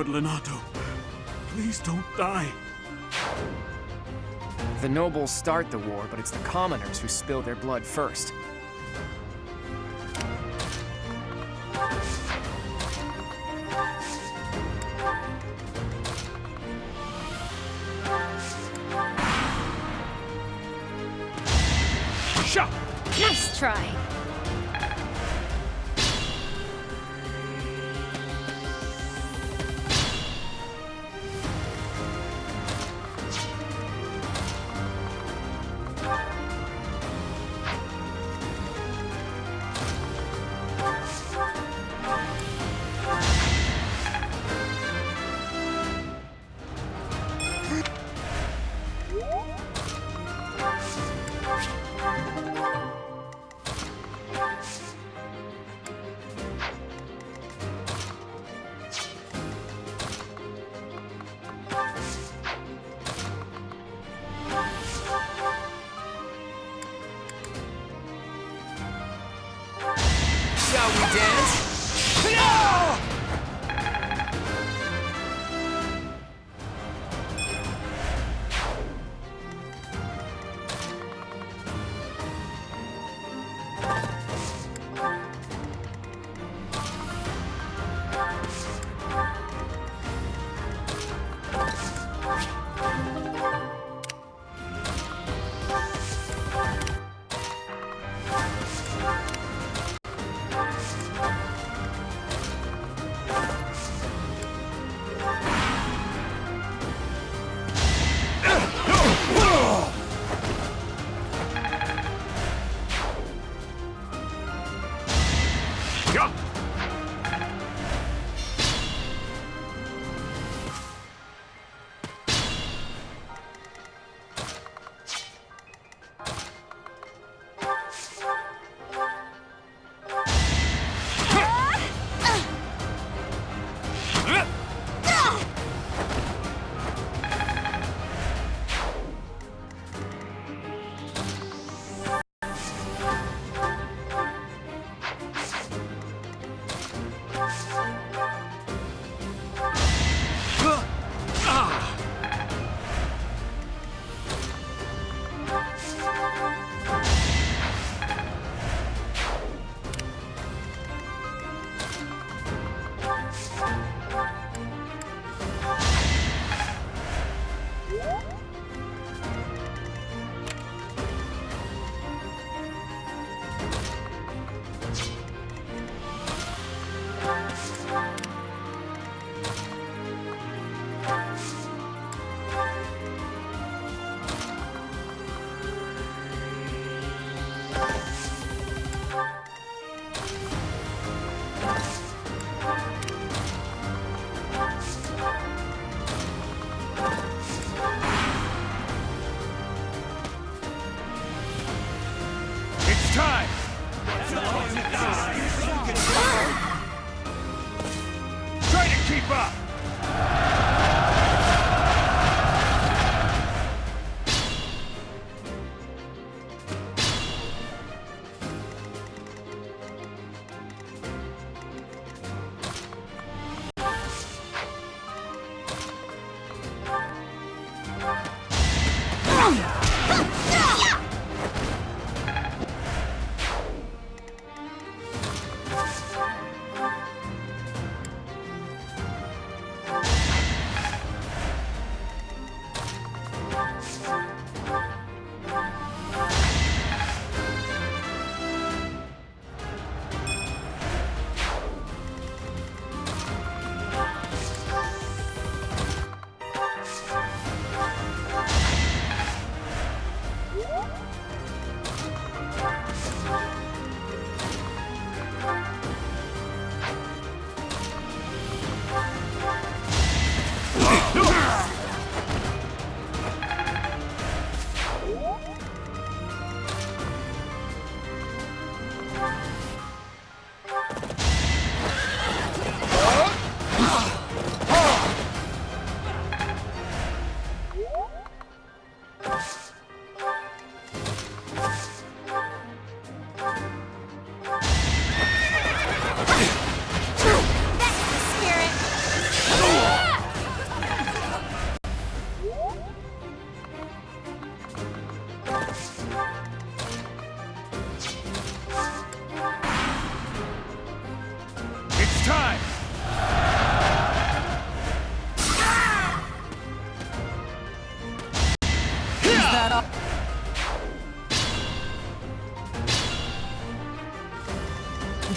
Lord Lenato. Please don't die. The nobles start the war, but it's the commoners who spill their blood first. Nice try. Shall we dance? No!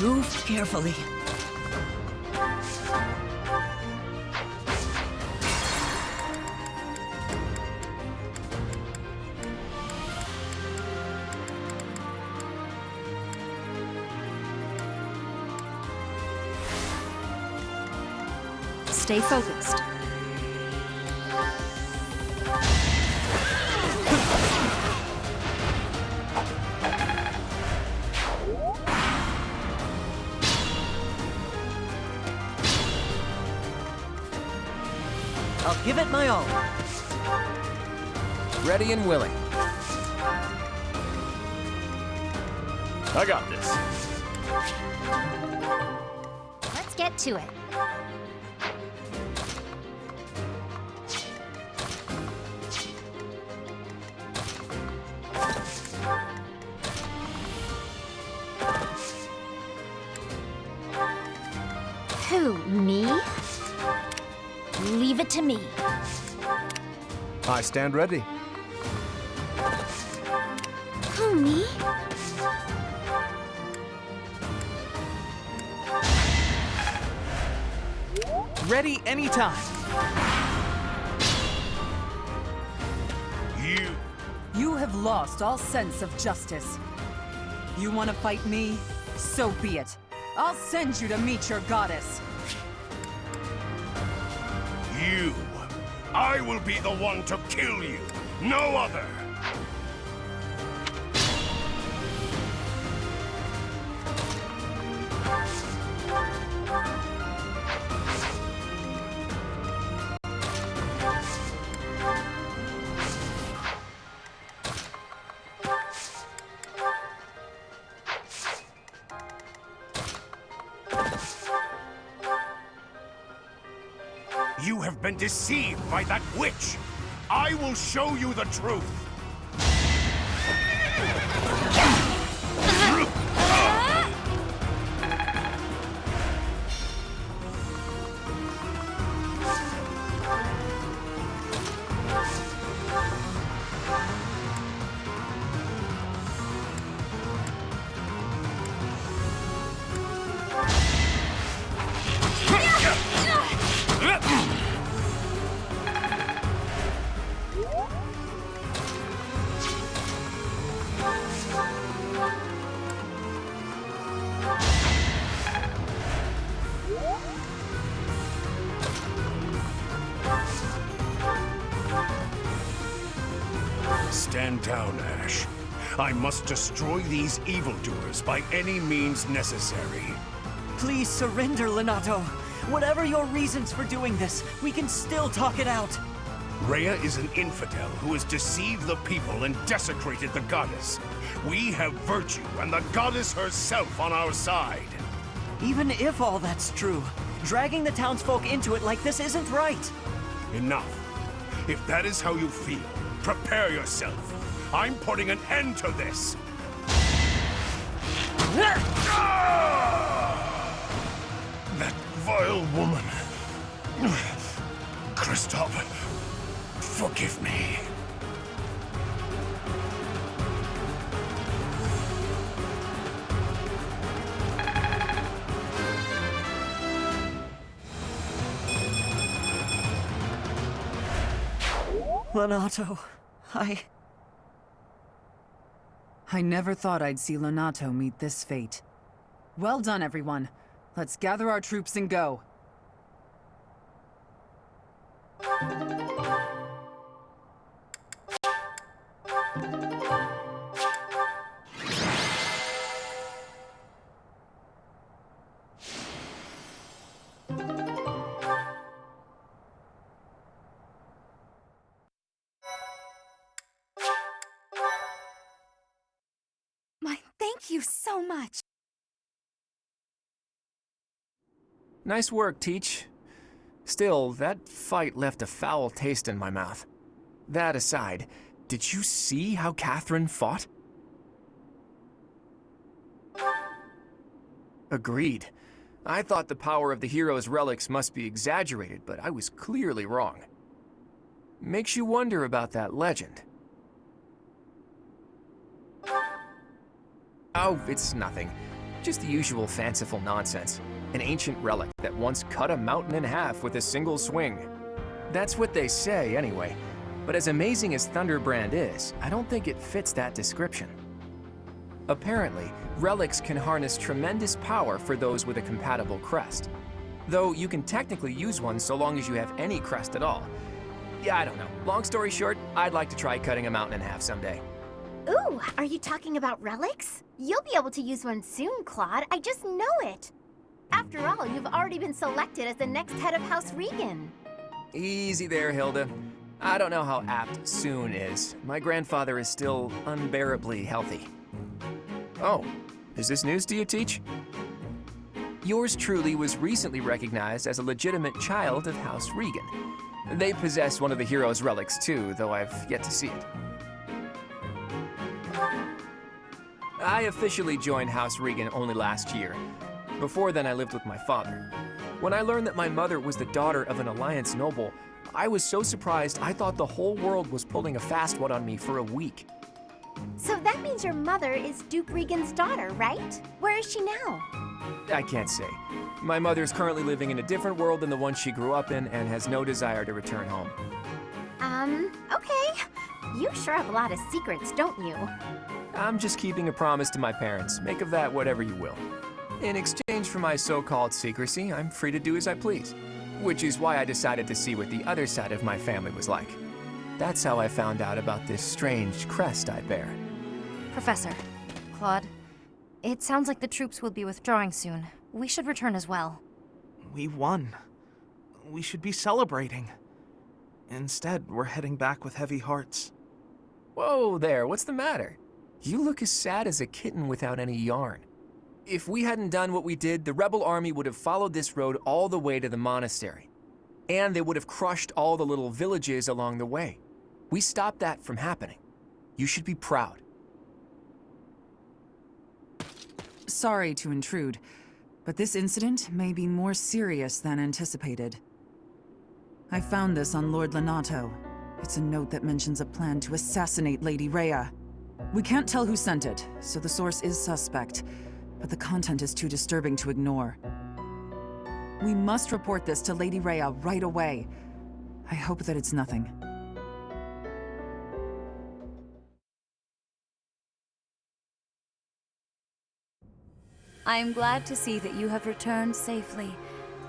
Move carefully. Stay focused. I'll give it my all. Ready and willing. I got this. Let's get to it. Who, me? Leave it to me. I stand ready. Who, me? Ready anytime. You have lost all sense of justice. You want to fight me? So be it. I'll send you to meet your goddess. You. I will be the one to kill you. No other. You have been deceived by that witch. I will show you the truth. Stand down, Ashe. I must destroy these evildoers by any means necessary. Please surrender, Lenato. Whatever your reasons for doing this, we can still talk it out. Rhea is an infidel who has deceived the people and desecrated the goddess. We have virtue and the goddess herself on our side. Even if all that's true, dragging the townsfolk into it like this isn't right. Enough. If that is how you feel, prepare yourself. I'm putting an end to this. That vile woman. Kristoff, forgive me. Lenato, I never thought I'd see Lenato meet this fate. Well done, everyone. Let's gather our troops and go. Thank you so much. Nice work, Teach. Still, that fight left a foul taste in my mouth. That aside, did you see how Catherine fought? Agreed. I thought the power of the hero's relics must be exaggerated, but I was clearly wrong. Makes you wonder about that legend. Oh, it's nothing. Just the usual fanciful nonsense. An ancient relic that once cut a mountain in half with a single swing. That's what they say, anyway. But as amazing as Thunderbrand is, I don't think it fits that description. Apparently, relics can harness tremendous power for those with a compatible crest. Though you can technically use one so long as you have any crest at all. Yeah, I don't know. Long story short, I'd like to try cutting a mountain in half someday. Ooh, are you talking about relics? You'll be able to use one soon, Claude. I just know it. After all, you've already been selected as the next head of House Regan. Easy there, Hilda. I don't know how apt soon is. My grandfather is still unbearably healthy. Oh, is this news to you, Teach? Yours truly was recently recognized as a legitimate child of House Regan. They possess one of the hero's relics too, though I've yet to see it. I officially joined House Regan only last year. Before then, I lived with my father. When I learned that my mother was the daughter of an Alliance noble, I was so surprised I thought the whole world was pulling a fast one on me for a week. So that means your mother is Duke Regan's daughter, right? Where is she now? I can't say. My mother's currently living in a different world than the one she grew up in and has no desire to return home. Okay. You sure have a lot of secrets, don't you? I'm just keeping a promise to my parents. Make of that whatever you will. In exchange for my so-called secrecy, I'm free to do as I please. Which is why I decided to see what the other side of my family was like. That's how I found out about this strange crest I bear. Professor, Claude, it sounds like the troops will be withdrawing soon. We should return as well. We won. We should be celebrating. Instead, we're heading back with heavy hearts. Whoa there, what's the matter? You look as sad as a kitten without any yarn. If we hadn't done what we did, the rebel army would have followed this road all the way to the monastery. And they would have crushed all the little villages along the way. We stopped that from happening. You should be proud. Sorry to intrude, but this incident may be more serious than anticipated. I found this on Lord Lenato. It's a note that mentions a plan to assassinate Lady Rhea. We can't tell who sent it, so the source is suspect, but the content is too disturbing to ignore. We must report this to Lady Rhea right away. I hope that it's nothing. I am glad to see that you have returned safely.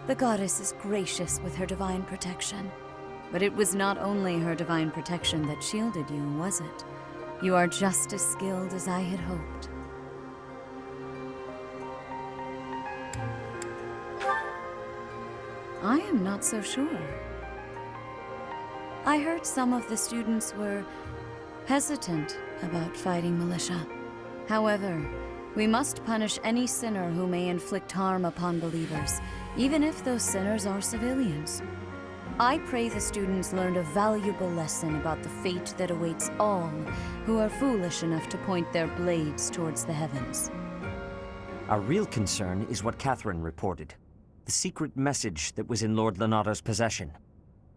The goddess is gracious with her divine protection. But it was not only her divine protection that shielded you, was it? You are just as skilled as I had hoped. I am not so sure. I heard some of the students were hesitant about fighting militia. However, we must punish any sinner who may inflict harm upon believers, even if those sinners are civilians. I pray the students learned a valuable lesson about the fate that awaits all who are foolish enough to point their blades towards the heavens. Our real concern is what Catherine reported. The secret message that was in Lord Lenato's possession.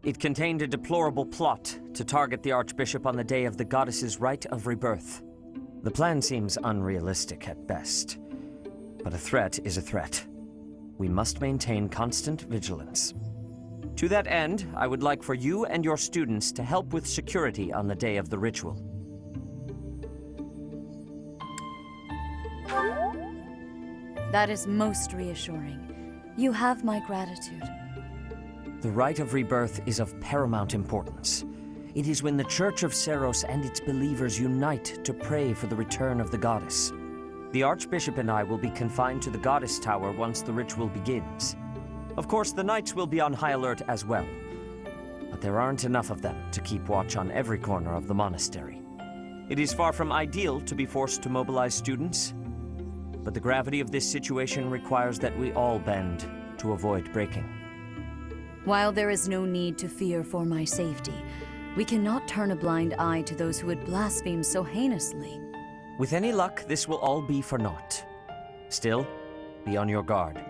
It contained a deplorable plot to target the Archbishop on the day of the goddess's rite of rebirth. The plan seems unrealistic at best, but a threat is a threat. We must maintain constant vigilance. To that end, I would like for you and your students to help with security on the day of the ritual. That is most reassuring. You have my gratitude. The rite of rebirth is of paramount importance. It is when the Church of Seros and its believers unite to pray for the return of the goddess. The Archbishop and I will be confined to the Goddess Tower once the ritual begins. Of course, the Knights will be on high alert as well, but there aren't enough of them to keep watch on every corner of the monastery. It is far from ideal to be forced to mobilize students, but the gravity of this situation requires that we all bend to avoid breaking. While there is no need to fear for my safety, we cannot turn a blind eye to those who would blaspheme so heinously. With any luck, this will all be for naught. Still, be on your guard.